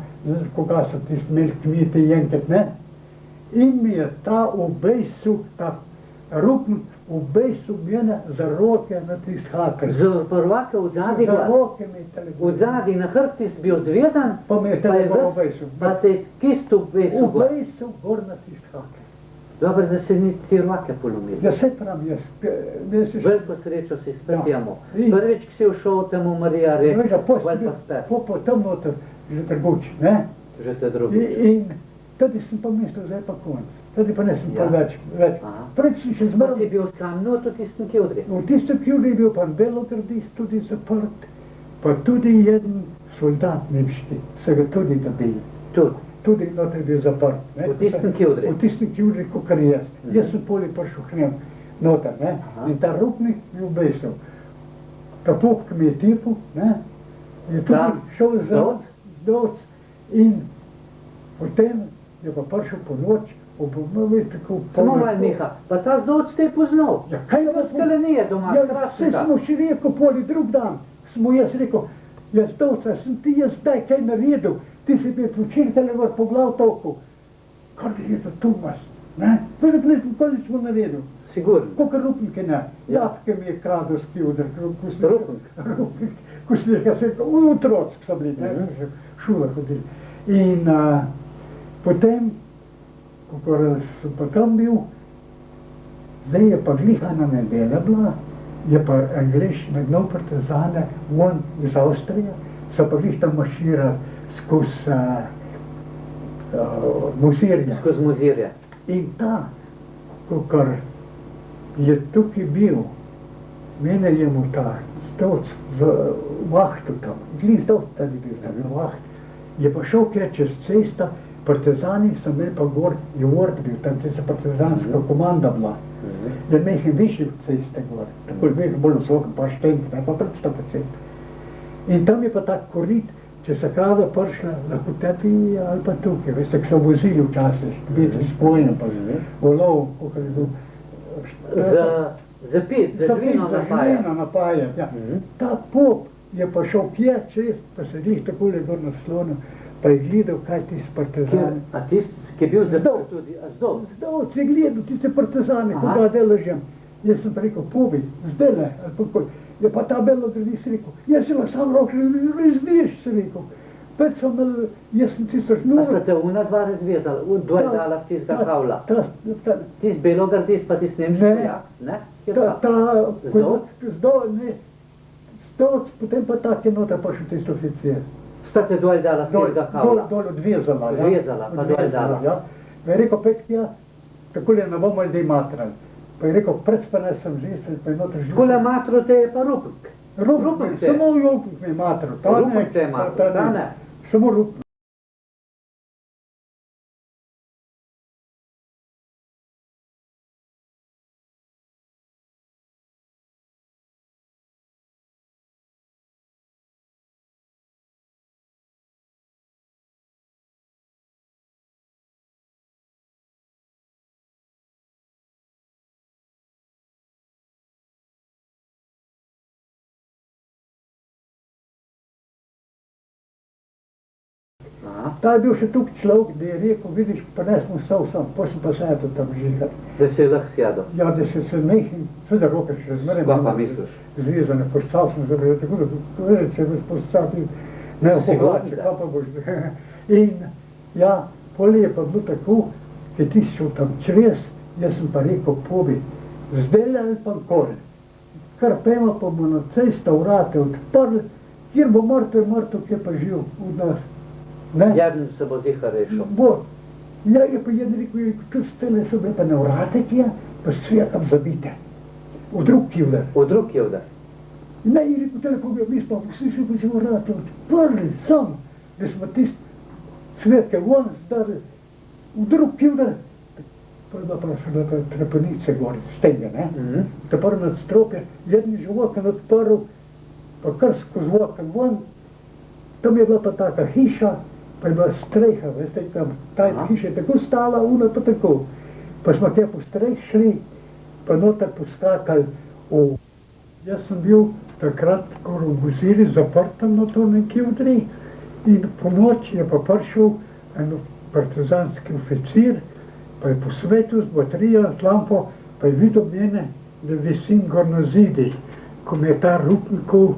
koga so tisti imeli kmeti enkrat, ne? In mi je ta obejsil, ta Rupnik obejsil mene za roke na tisti hakelj. Z prvaka v zadnji Za roke mi je telefon. v zadnji na hrbti si bil zvezan, Pa me je telefon obejsil. pa te je kisto obejsil. Obejsil gor na tisti hakelj. Dobro, da se ni ti roke polomili. Ja, se pravi, jaz, Veliko srečo si spet Ja. imamo. In- Prvič, ki si všel temu Marija Veš, da reče, pa vel pa spet, po tam noter že trguč, ne? že te drugi. In tudi sem pa mislil, zdaj pa konc. Tudi pa nisem pa Ja. več. Aha. Prej si še Pa si zmrl. bil sam not v tistem kjudri. V tistem kjudi je bil pa belogardist tudi zaprt, pa tudi jeden soldat nemški, so ga tudi dobili. Tudi. Tudi noter je bil zaprt. Ne? V tistem kjudri. V tistem kjudri, kakor jaz. Jaz sem poli prišel k njem noter, ne? Aha. In ta Rupnik je obesil. Ta pop, ki mi je tipil, ne? Je tudi Ta šel za Dovc? Dovc in potem je pa prišel po noč, tako Samo malo Miha, pa ta zdovc te je poznal. Ja, kaj V vas Skalenije doma, Ja, Hrastnika. saj smo še rekel poli drug dan, smo jaz rekel, jaz Dovca, sem ti jaz zdaj kaj naredil, ti si bil učitelj po glav toku. Kar je to Tomas, ne? Veš, da nisem nikoli smo naredil. Sigurno. Kakor Rupnike ne. Ja. Jabke mi je kradel s kjudr. Rupnik. Ko si nekaj se rekel, otroci so bili, ne? Že v šolo hodili. In potem, ko sem pa tam bil, zdaj je pa glihana nedelja bila, je pa Anglež nagnal partizane von iz Avstrije, so pa glih tam marširali skozi Mozirje. Skozi Mozirje. In ta, kakor je tukaj bil, mene je mu ta Zdovc z vahtu tam, glih Zdovc tam je bil tam na vaht, je pa šel kje čez cesta, partizani so imeli pa gor, je Ward bil, tam tista partizanska komanda bila. Je nekaj višji od ceste gor, tako je bil bolj visok, pa štenk, ne pa predstav po cesti. In tam je pa tak korit, če se krava prišla, lahko tepi ali pa tukaj, veste, ko so vozili včasih, videli spojno pa v lov, kakor je bil za pit, za živino napajati. Ja. Ta pop je pa šel kje čez, pa se glih takole gor na slonu, pa je gledal, kaj ti s partizani. A tist, ki je bil zaprt tudi, a zdol? Zdol, si gledal, ti se partizani, koga delažem. Jaz sem pa rekel, pobi, zdele, ali pa kol. Je pa ta belo gradi si rekel, jaz si lahko sam roko, razviješ si rekel. Pet sem imel, jaz sem tisto šnuro. A sta te una dva razvezala, dva je dala z tistega kavla? Tis belo gardis pa tis nemški jak, ne? Zdol, ne. Zdol, potem pa tak je nota pa še tisto oficir. Sta te dol dala z tistega kavla? Dol odvezala, ja. Odvezala, pa dol dala. Ja. Pa je rekel, Petkija, takole ne bomo ljudi matrali. Pa je rekel, predspane sem žisel, pa je noter žisel. Kole matro te je pa rupnik. Rupnik, samo rupnik me je matro. Rupnik te je matro, ta ne. Samo rupnik. Ta je bil še tuk človek, da je rekel, vidiš, pa ne smo stal sam, pa sem pa sedel tam žigat. Da si lahko sjedel? Ja, da se mehim, seveda roke še razmerem. Kaj pa misliš? Zvezane, postal sem zabrati, tako da povedal, če boš postal, ne oblače, kaj pa boš. In ja, poli je pa bilo tako, ki ti šel tam čez, jaz sem pa rekel, pobi, zdaj ali pa kol. Kar pema pa bo na cesta vrate odprli, kjer bo mrtev, kje pa živ od nas. Jedno se bo ziha rešil. Bo. Ja, je pa jedan rekel, tu stele so bile pa na vrate kje, pa svetam zabite. V drug kivdar. V drug kivdar. Ne, je rekel, tele pobjel, mi smo vsi še pa se vrate odprli, sam, da smo tist svetke von zdali v drug kivdar. Pa je bila pa še trepenice gori, stenge, ne? Ta prvi nadstropje, jedni že oken odprl, pa kar skozi oken von, tam je bila pa taka hiša, pa je bila streha, veste, tam, ta hiša je tako stala, una pa tako. Pa smo tja po streh šli, pa noter poskakali v... Jaz sem bil takrat, ko v vozili zaprtem na to nekje vdri, in po noči je pa prišel en partizanski oficir, pa je posvetil z baterijo, z lampo, pa je videl mene, da visim gor na zidi, ko me je ta Rupnikov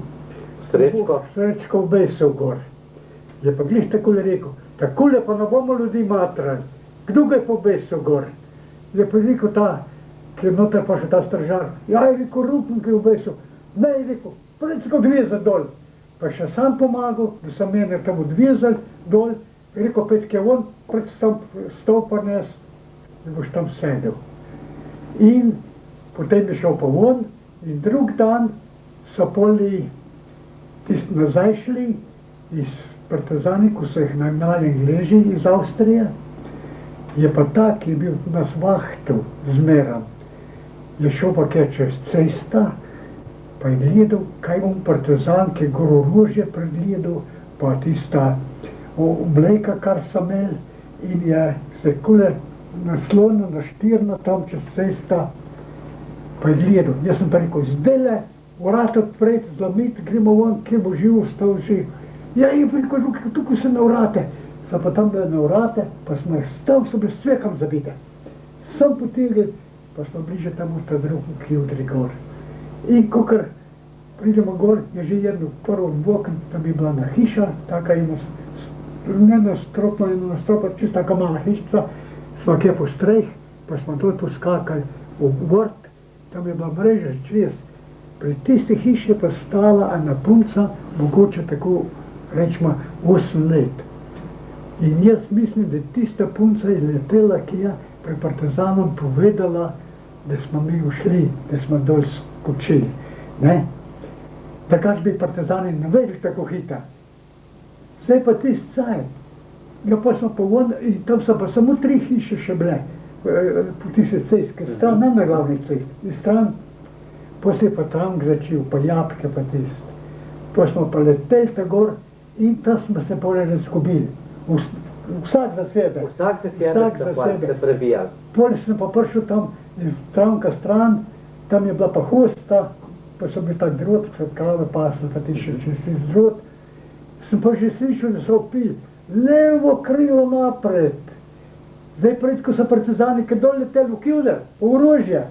Srečko obesel gor. Je pa glih takole rekel, takole pa ne bomo ljudi matrali. Kdo ga je pobesel gor? Je pa rekel ta, ki je noter pa še ta stržar. Ja, je rekel, Rupnik je obesel. Ne, je rekel, pred ga odvezal dol. Pa še sam pomagal, da sem mene tam odvezal dol. Je rekel, Petke, on pred stol pa nes, da boš tam sedel. In potem je šel pa von in drug dan so poli nazaj šli iz partizani, ko so jih nagnali Angleži iz Avstrije, je pa ta, ki je bil nas vahtel zmeram, je šel pa kje čez cesta, pa je gledal, kaj bom partizan, ki je gor orožje pregledal, pa tista obleka, kar so imeli, in je se kule naslonil na štirno tam čez cesta, pa je gledal. Jaz sem pa rekel, zdajle, vrata odpreti, zlomiti, gremo von, kje bo živ ostal živ. Ja, je pa rekel, tukaj se na vrate. So pa tam bile na vrate, pa smo jih stav, so bile s cvekam zabite. Sam potegli, pa smo bliže tam v ta drugi kivdri gor. In kokar pridemo gor, je že jedno prvo dvoken, tam je bila na hiša, taka ena, ne nastropna, ena nastropna, čisto taka mala hišca, smo kje po streh, pa smo dol poskakali v vrt, tam je bila mreža čez. Pri tisti hiši je pa stala ena punca, mogoče tako rečemo 8 let. In jaz mislim, da tista punca je letela, ki je pri partizanom povedala, da smo mi ušli, da smo dol skočili. Takrat bi partizani ne vedeli tako hita. Zdaj pa tisti caj. Ja, pa smo pa von, in tam so pa samo 3 hiše še bile, po tisti cest, ker stran, ne na glavni cest, in stran. Pa se je pa tam začel, pa jabke pa tist. Pa smo pa leteli ta gor in tam smo se pole razgubili. Vsak za sebe. Vsak za sebe, se prebijal. Potem sem pa prišel tam, stranka stran, tam je bila pa hosta, pa so bili tak drot, krave pasle, pa ti še čez drot. Sem pa že slišal, da so pil, levo krilo napred. Zdaj pred, ko so partizani, ki dol leteli v Kivder, v orožje,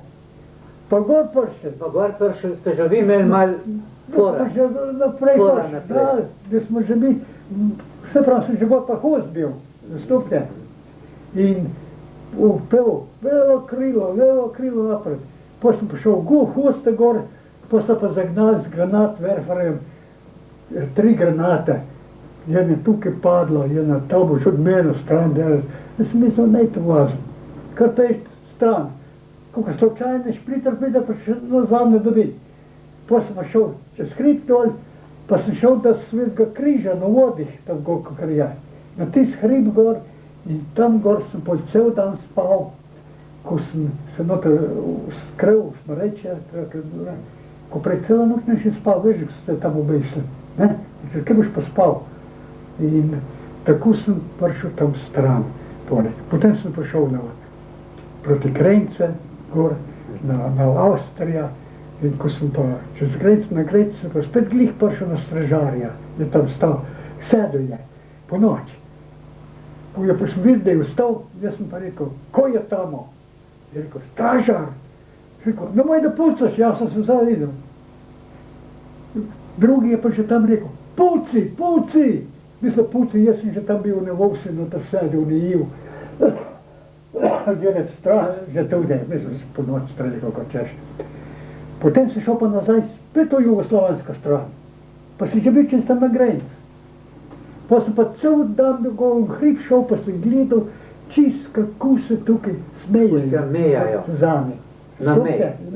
pa gor prišli. Pa gor prišli, ste že vi imeli malo fora. Da smo že naprej prišli, da smo že mi, vse prav sem že gor pa host bil, zastupljen. In upel, levo krilo napred. Potem sem prišel v hoste gor, potem so pa zagnali z granat verfarjem 3 granate. Jedna je tukaj padla, jedna tam boš od mene stran delal. Jaz sem mislil, ne to vazim, kar peš stran. Kako slučajno špliter pride, pa še nazad ne dobi. Potem sem šel čez hrib dol, pa sem šel do Svetega križa na vodih, tam gor, kakor je. Na tist hrib gor in tam gor sem pol cel dan spal, ko sem se noter skril, smreče, ko prej celo noč ne še spal, veš, ko ste tam obesli, ne? Kaj boš pa spal? In tako sem prišel tam stran, poleg. Potem sem prišel proti Krajnce, gor, na Avstrija, in ko sem pa čez Krajnce, na Krajnce sem pa spet glih prišel na stražarja, je tam stal, sedel je, po noč. Ko je pa sem videl, da je vstal, jaz sem pa rekel, ko je tamo? Je rekel, stražar. Rekel, no moj da pucaš, jaz sem se zdaj videl. Drugi je pa že tam rekel, puci, puci! Mislim, puci, jaz sem že tam bil na Vovsinu, da sedel, ne jiv. Gledaj, že tudi, mislim, da sem po noč strelil, kako češ. Potem si šel pa nazaj, spet v jugoslovanska stran. Pa si že bil čez tam na Grajnc. Pa sem pa cel dan v hrib šel, pa sem gledal, čist kako se tukaj smejejo. Zame.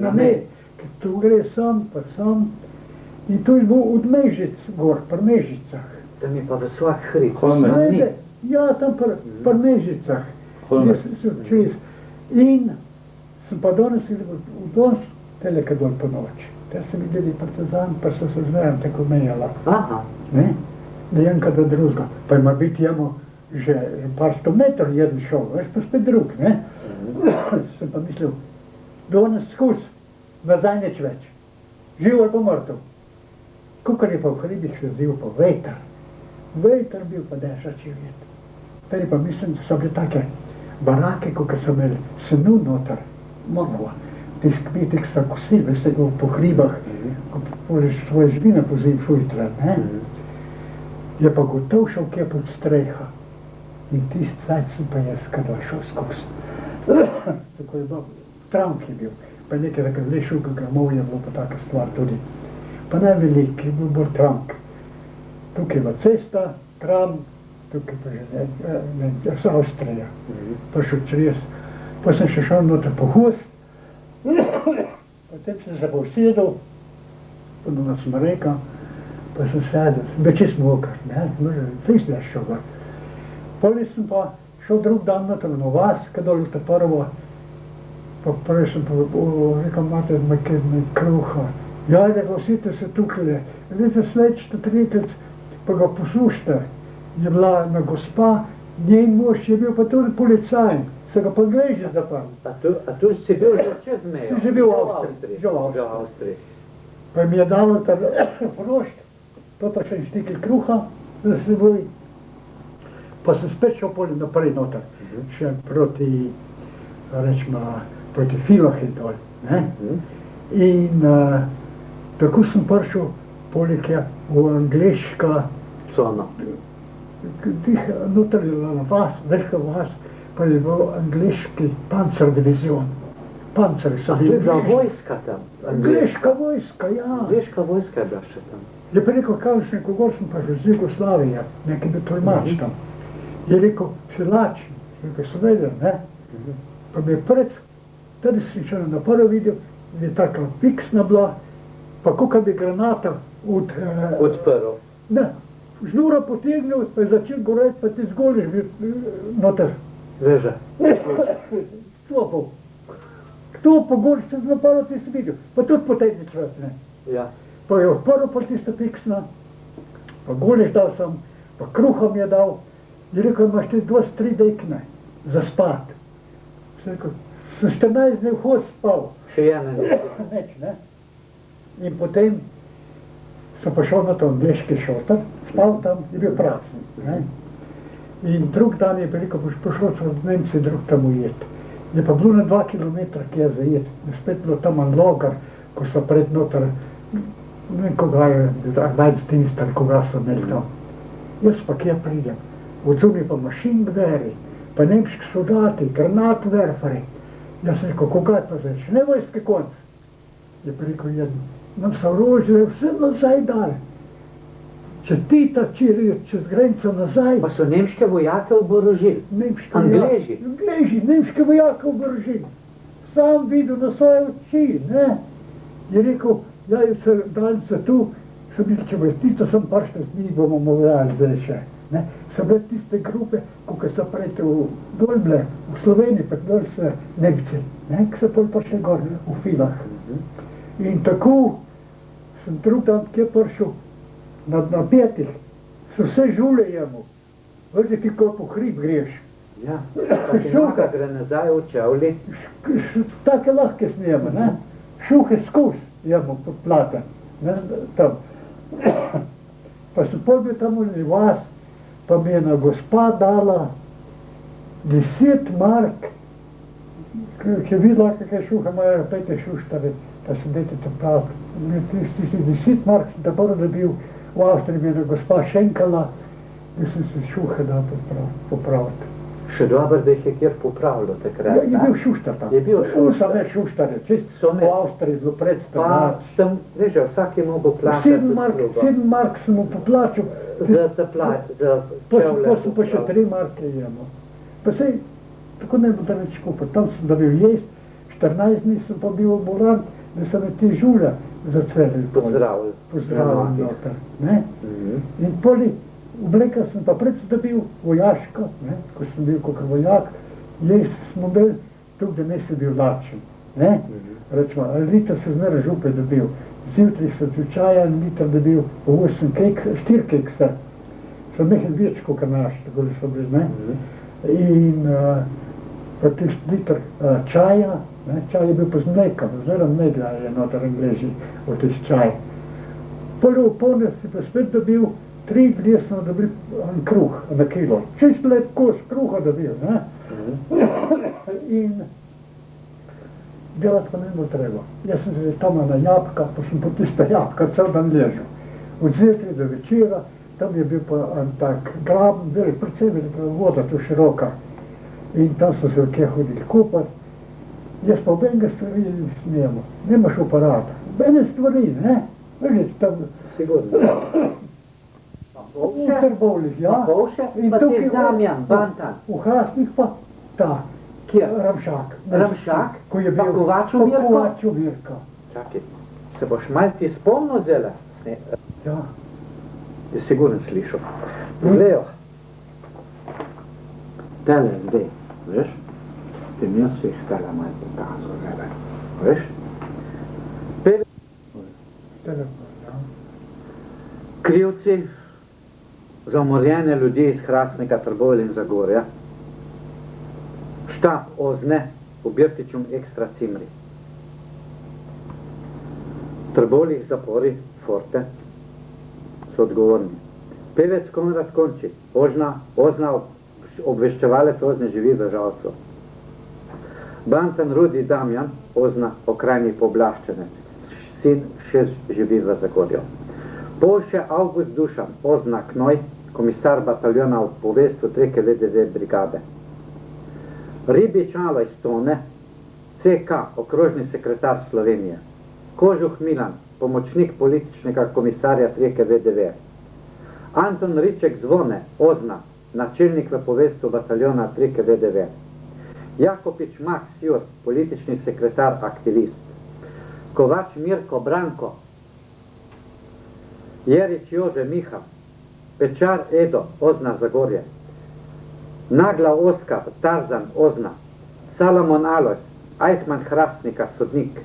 Na mej. Tu gre sam, pa sam. In tu je bil od Mežic gor, pri Mežicah. Tam je pa v vsak hrib. Ja, tam pri Mežicah. In sem pa danes v Donsk teleka dol po noč. Te so videli partizan, pa so se zmeraj tako mejala. Aha. Ne? Da enka do drugega. Pa ima biti jemo že par 100 metrov jeden šel, veš, pa spet drug, ne? Sem pa mislil, danes skus, nazaj neč več. Živ ali pa mrtev. Kukor je pa v hribih še zil pa veter. Veter bil pa dešači vjet. Teri pa mislim, da so bile take barake, ko so imeli senu noter, monova. Tis kmetih so kosili, veste, po hribah, ko poliš svoje živine pozim fujtrat, ne? Je pa gotov šel kje pod streha. In tist cajt sem pa jaz kadva šel skozi. Tako je bilo, tramk je bil. Pa nekaj tako zlešil, gramov je bilo pa taka stvar tudi. Pa ne velik, je bil bolj tramk. Tukaj je bila cesta, tram, tukaj pa že Avstrija. Prišel čez, pa sem še šel noter po host. Potem sem se pa usedel, ponovno sem rekel, pa sem sedel, sem bil čist mokar, ne, fris ne šel gor. Potem sem pa šel drug dan noter na vas, kadol v to prvo, pa prvi sem pa rekel, imate me kruha. Ja, glasite se tukaj, vidite sledeč tretjič, pa ga poslušajte. Je bila ena gospa, njen mož je bil pa tudi policaj, se ga pa Angleži zaprl. A tu si bil že čez mejo? Si že bil v Avstriji. Pa mi je dalo ta prošt, to pa še en štikl kruha za seboj. Pa sem spet šel poli naprej noter, še proti, rečemo, proti Filohi dol, ne? In tako sem prišel poleg je v angliška cona. Noter je bila vas, velika vas, pa je bil angliški pancer divizion. Panceri so bili. A to je bila vojska tam? Angliška vojska, ja. Angliška vojska je bila še tam. Je pa rekel, kakšen kogor sem pa že z Jugoslavije, neki bi tolmač tam. Je rekel, si lačen, rekel, so vedel, ne? Pa mi je pred, tady si še na prvo videl, je taka piksna bila, pa koliko bi granata odprl. Ne, žnura potegnil, pa je začel goreti, pa ti zgoliš noter. Veže. Stopil. Kdo pogoriš, se napadlo, ti si videl, pa tudi potegnič več, ne. Ja. Pa je odprl pa tista piksna, pa goliš dal sem, pa kruha mi je dal Je rekel, imaš ti 2-3 dekne za spat. Sem rekel, sem 14 dni vhod spal. Še ene ne. Neč, ne? In potem sem prišel na to angliški šotor, spal tam, je bil prazen. Ne? In drug dan je bil rekel, boš prišel so od Nemci drug tam ujet. Je pa bilo na 2 kilometra, ki je zajet. Je spet bilo tam en logar, ko so pred noter, ne vem, koga je, arbeidsdienst ali koga so imeli tam. Jaz pa kje pridem. Odzumi pa mašingveri, pa nemški soldati, granatwerferi. Jaz sem rekel, koga je pa zdaj, še ne vojske konc. Je pa rekel jedno, nam so orožje vse nazaj dali. Če ti tačiri čez granico nazaj... Pa so nemške vojake oborožili. Angleži. Angleži, nemške vojake oborožili. Sam videl na svoje oči, ne. Je rekel, ja, se daljce tu, so bili, če bo tisto sem prišli z njih, bomo mogli zdaj še. Ne? So bile tiste grupe, ko so prejte dol bile, v Sloveniji, pa dol so Nemci, ne? Ko so pol prišli gor, v filah. In tako sem drug dan kje prišel, na 5, so vse žule jemu. Vrdi ti ko po hrib greš. Ja, pa ti maka gre nazaj v čevli. Take lahke snijeme, ne? Šuhe skus jemu plate, ne? Tam. Pa sem pol bil tam v vas, pa mi je ena gospa dala 10 mark, ki je videla, kakve šuhe imajo, pejte šuštare, da se dajte to prav. 10 mark sem da prvo dobil, v Avstriji mi je ena gospa šenkala, da sem se šuhe dal popraviti. Še dobro, da jih je kjer popravilo takrat. Ja, je bil šuštar tam. Je bil šuštar. Vsa ne šuštare, čisto v Avstriji bilo predstavljati. Pa tam, veš, vsak je mogel plačati. 7 mark sem mu poplačil. Za čevle. Pa sem pa še 3 marke jemo. Pa sej, tako ne bo da več kupil. Tam sem dobil jest, 14 dni sem pa bil ambulant, da so me ti žule zacveli. Pozdravili. Pozdravili noter, ne? In poli, obleka sem pa predvsem dobil vojaško, ne? Ko sem bil kakor vojak, jest smo bil, tukaj da ne si bil lačen, ne? Rečemo, liter se zmeraj župe dobil. Zjutraj sem čaja en liter dobil, 4 keksa. So nekaj več kot naš, tako da so bili, ne? In pa tisti liter čaja, ne? Čaj je bil pa z mlekom, zelo mlega je noter Angleži v tisti čaj. Prvo polne si pa spet dobil, 3 dni smo dobili en kruh na kilo. Čist lep kos kruha dobil, ne? In delati pa ne bilo treba. Jaz sem se tam na jabka, pa sem po tiste jabka cel dan ležal. Od zjutraj do večera, tam je bil pa en tak graben, predvsem je bila voda tu široka. In tam so se vkje hodili kupati. Jaz pa obenega stvari snijemo, nemaš aparata. Obene stvari, ne? Veš, tam... Sigurno. V Trbovljih, ja. Pa Povše, pa ti Damjan, Bantan. V Hrastnih pa ta. Kjer? Ramšak. Ramšak? Ko je bil... Pa Kovaču Mirko? Kovaču Mirko. Čakaj, se boš malo ti spomnil zdajle? Ja. Je sigurno slišal. Poglejo. Tele zdaj, veš? Ti mi jaz svih tele malo pokazal, zdajle. Veš? Telefon, ja. Krivci za umorjene ljudi iz Hrastnika, Trbovlja in Zagorja. Štab Ozne v Birtičum ekstra cimri. Trbovljih zapori, Forte, so odgovorni. Pevec Konrad Končič, Ozna obveščevalec Ozne živi v Žalcu. Bantan Rudi Damjan, Ozna okrajni pooblaščenec, sin še živi v Zagorju. Povše August Dušan, Ozna Knoj, komisar bataljona v povestu 3. VDV brigade. Ribič Aloj Stone, CK, okrožni sekretar Slovenije. Kožuh Milan, pomočnik političnega komisarja 3. VDV. Anton Riček Zvone, Ozna, načelnik v povestu bataljona 3. VDV. Jakopič Max Jur, politični sekretar, aktivist. Kovač Mirko Branko, Jerič Jože Miha, Pečar Edo, Ozna Zagorje. Nagla Oskar, Tarzan, Ozna. Salomon Alojs, Ajtman Hrastnika, sodnik.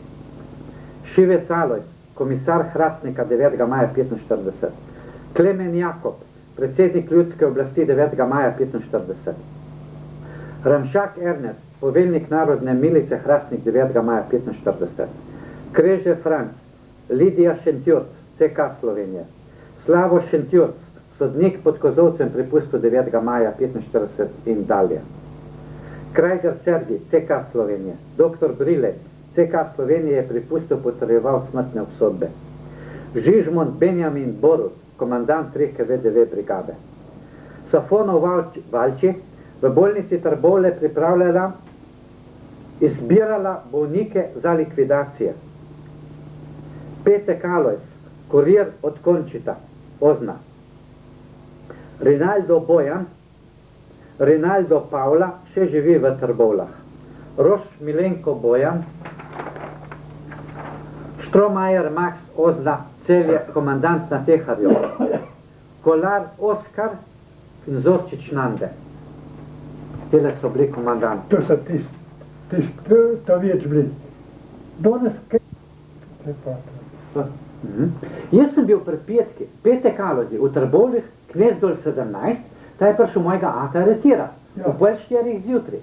Šivec Alojs, komisar Hrastnika 9. maja 45. Klemen Jakob, predsednik ljudske oblasti 9. maja 1945. Ramšak Ernest, poveljnik narodne milice Hrastnik 9. maja 1945. Kreže Franc, Lidija Šentjurc, CK Slovenije. Slavo Šentjurc, sodnik pod Kozovcem pri pustu 9. maja 1945 in dalje. Krajger Sergij, CK Slovenije. Dr. Brile, CK Slovenije je pri pustu potrjeval smrtne obsodbe. Žižmund Benjamin Borut, komandant 3. VDV brigade. Safonov Valči v bolnici Trbovlje pripravljala, izbirala bolnike za likvidacije. Petek Alojz, kurir od Končita, Ozna. Rinaldo Bojan, Rinaldo Pavla, še živi v Trbovlah. Roš Milenko Bojan, Štromajer Max Ozna, Celje, komandant na Teharju. Kolar Oskar in Zorčič Nande. Tele so bili komandanti. To so to več bili. Danes kaj? Jaz sem bil pri petki, Petek Alojzi, v Trbovljih, Knezdol 17, ta je prišel mojega ata aretira, v pol 4 zjutraj.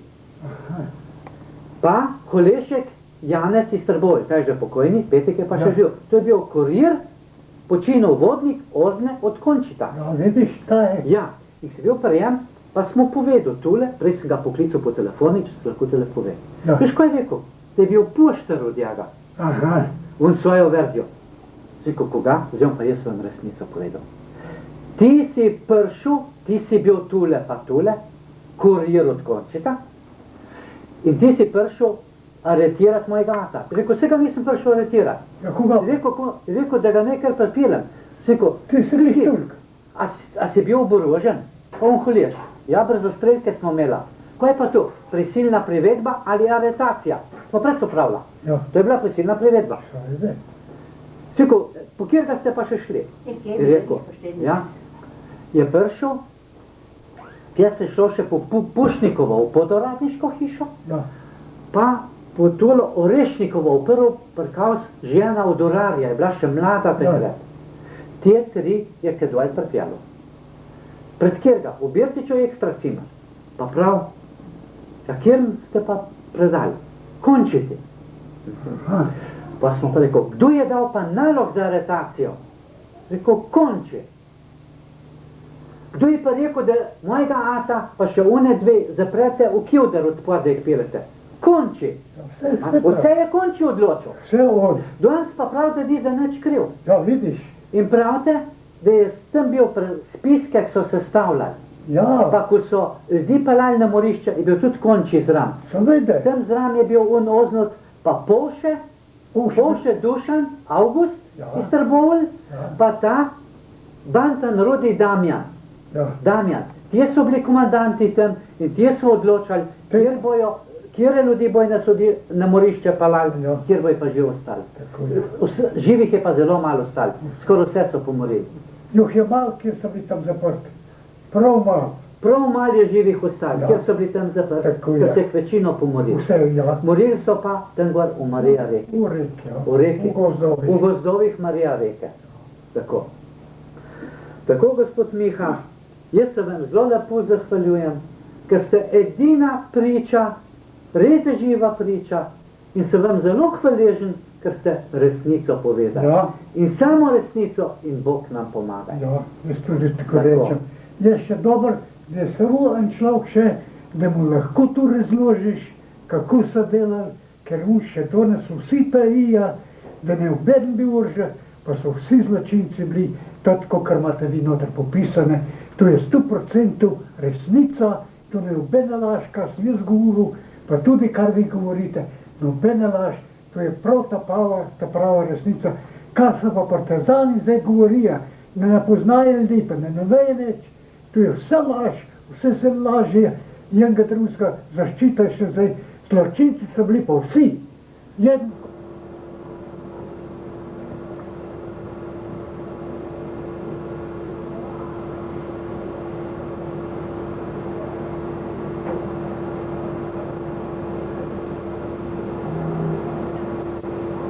Pa Kolešek Janez iz Trbovlj, ta je že pokojni, Petek je pa še živ. To je bil kurir, počinil vodnik Ozne od Končita. Ja, vidiš, ta je. Ja, in si bil prijem, pa smo povedal tule, prej sem ga poklical po telefoni, če se lahko tele pove. Ja. Veš, kaj je rekel? Da je bil pošter od njega. Aha. On svojo verzijo. Rekel, koga? Zdaj pa jaz vam resnico povedal. Ti si prišel, ti si bil tule pa tule, kurir od Končita, in ti si prišel aretirati mojega ata. Rekel, vsega nisem prišel aretirati. Ja, koga? Rekel, da ga nekaj pripeljem. Rekel, Ti si lištulk. a si bil oborožen? On huliš. Ja, brzostrelke smo imela. Kaj je pa to? Prisilna privedba ali aretacija? Smo pred opravila. Ja. To je bila prisilna privedba. Sajde. Rekel, po kjer ga ste pa še šli? Je rekel, ja. Je prišel, kje se šlo še po Pušnikovo v podoradniško hišo, Ja. pa po tolo Orešnikovo v prvo prkaus žena od Urarja, je bila še mlada takrat. Te 3 je kedvaj prtjalo. Pred kjerga? V Birtiču je ekstra cimer. Pa prav, ja, kjer ste pa predali? Končiti. Aha. Pa smo pa rekel, kdo je dal pa nalog za aretacijo? Rekel, Konči. Kdo je pa rekel, da mojega ata pa še one 2 zaprete v kivder od spod, da jih pirete? Konči. Vse je Konči odločil. Vse on. Danes pa pravite, da je nič kriv. Ja, vidiš. In pravite, da je s tem bil spiske, ki so sestavljali. Ja. Pa ko so ljudi pelali na morišče, je bil tudi Konči zram. Seveda. Tem zram je bil on Oznot, pa Povše Dušan, August iz Trbovlj, pa ta Bantan Rudi Damjan. Ja. Damjan. Tje so bili komandanti tam in tje so odločali, kjere ljudi bojo na morišče pelali, kjer bojo pa živ ostali. Tako je. Živih je pa zelo malo ostali, skoraj vse so pomorili. Juh je malo, kjer so bili tam zaprti. Prav malo. Prav malo je živih ostali, Ja. kjer so bili tam zaprti, Tako je. ker so jih večino pomorili. Vse, ja. Morili so pa tam gor v Marija reki. V reki, ja. V reki. V gozdovih. V gozdovih Marija reke. Tako. Tako, gospod Miha, jaz se vam zelo lepo zahvaljujem, ker ste edina priča, res živa priča in se vam zelo hvaležen, ker ste resnico povedali. Ja. In samo resnico in Bog nam pomaga. Ja, jaz tudi tako Tako. rečem. Je še dobro, da je samo en človek še, da mu lahko to razložiš, kako so delali, ker on še danes vsi tajijo, da ne obeden bil uržen, pa so vsi zločinci bili, tako, kar imate vi noter popisane. To je 100% resnica, to ne obena laž, kar sem jaz govoril, pa tudi kar vi govorite, nobena laž, to je prav ta prava resnica. Kar se pa partizani zdaj govorijo, ne poznajo ljudi, pa ne vejo nič, to je vse laž, vse se lažje, enega drugega zaščita še zdaj, zločinci so bili pa vsi.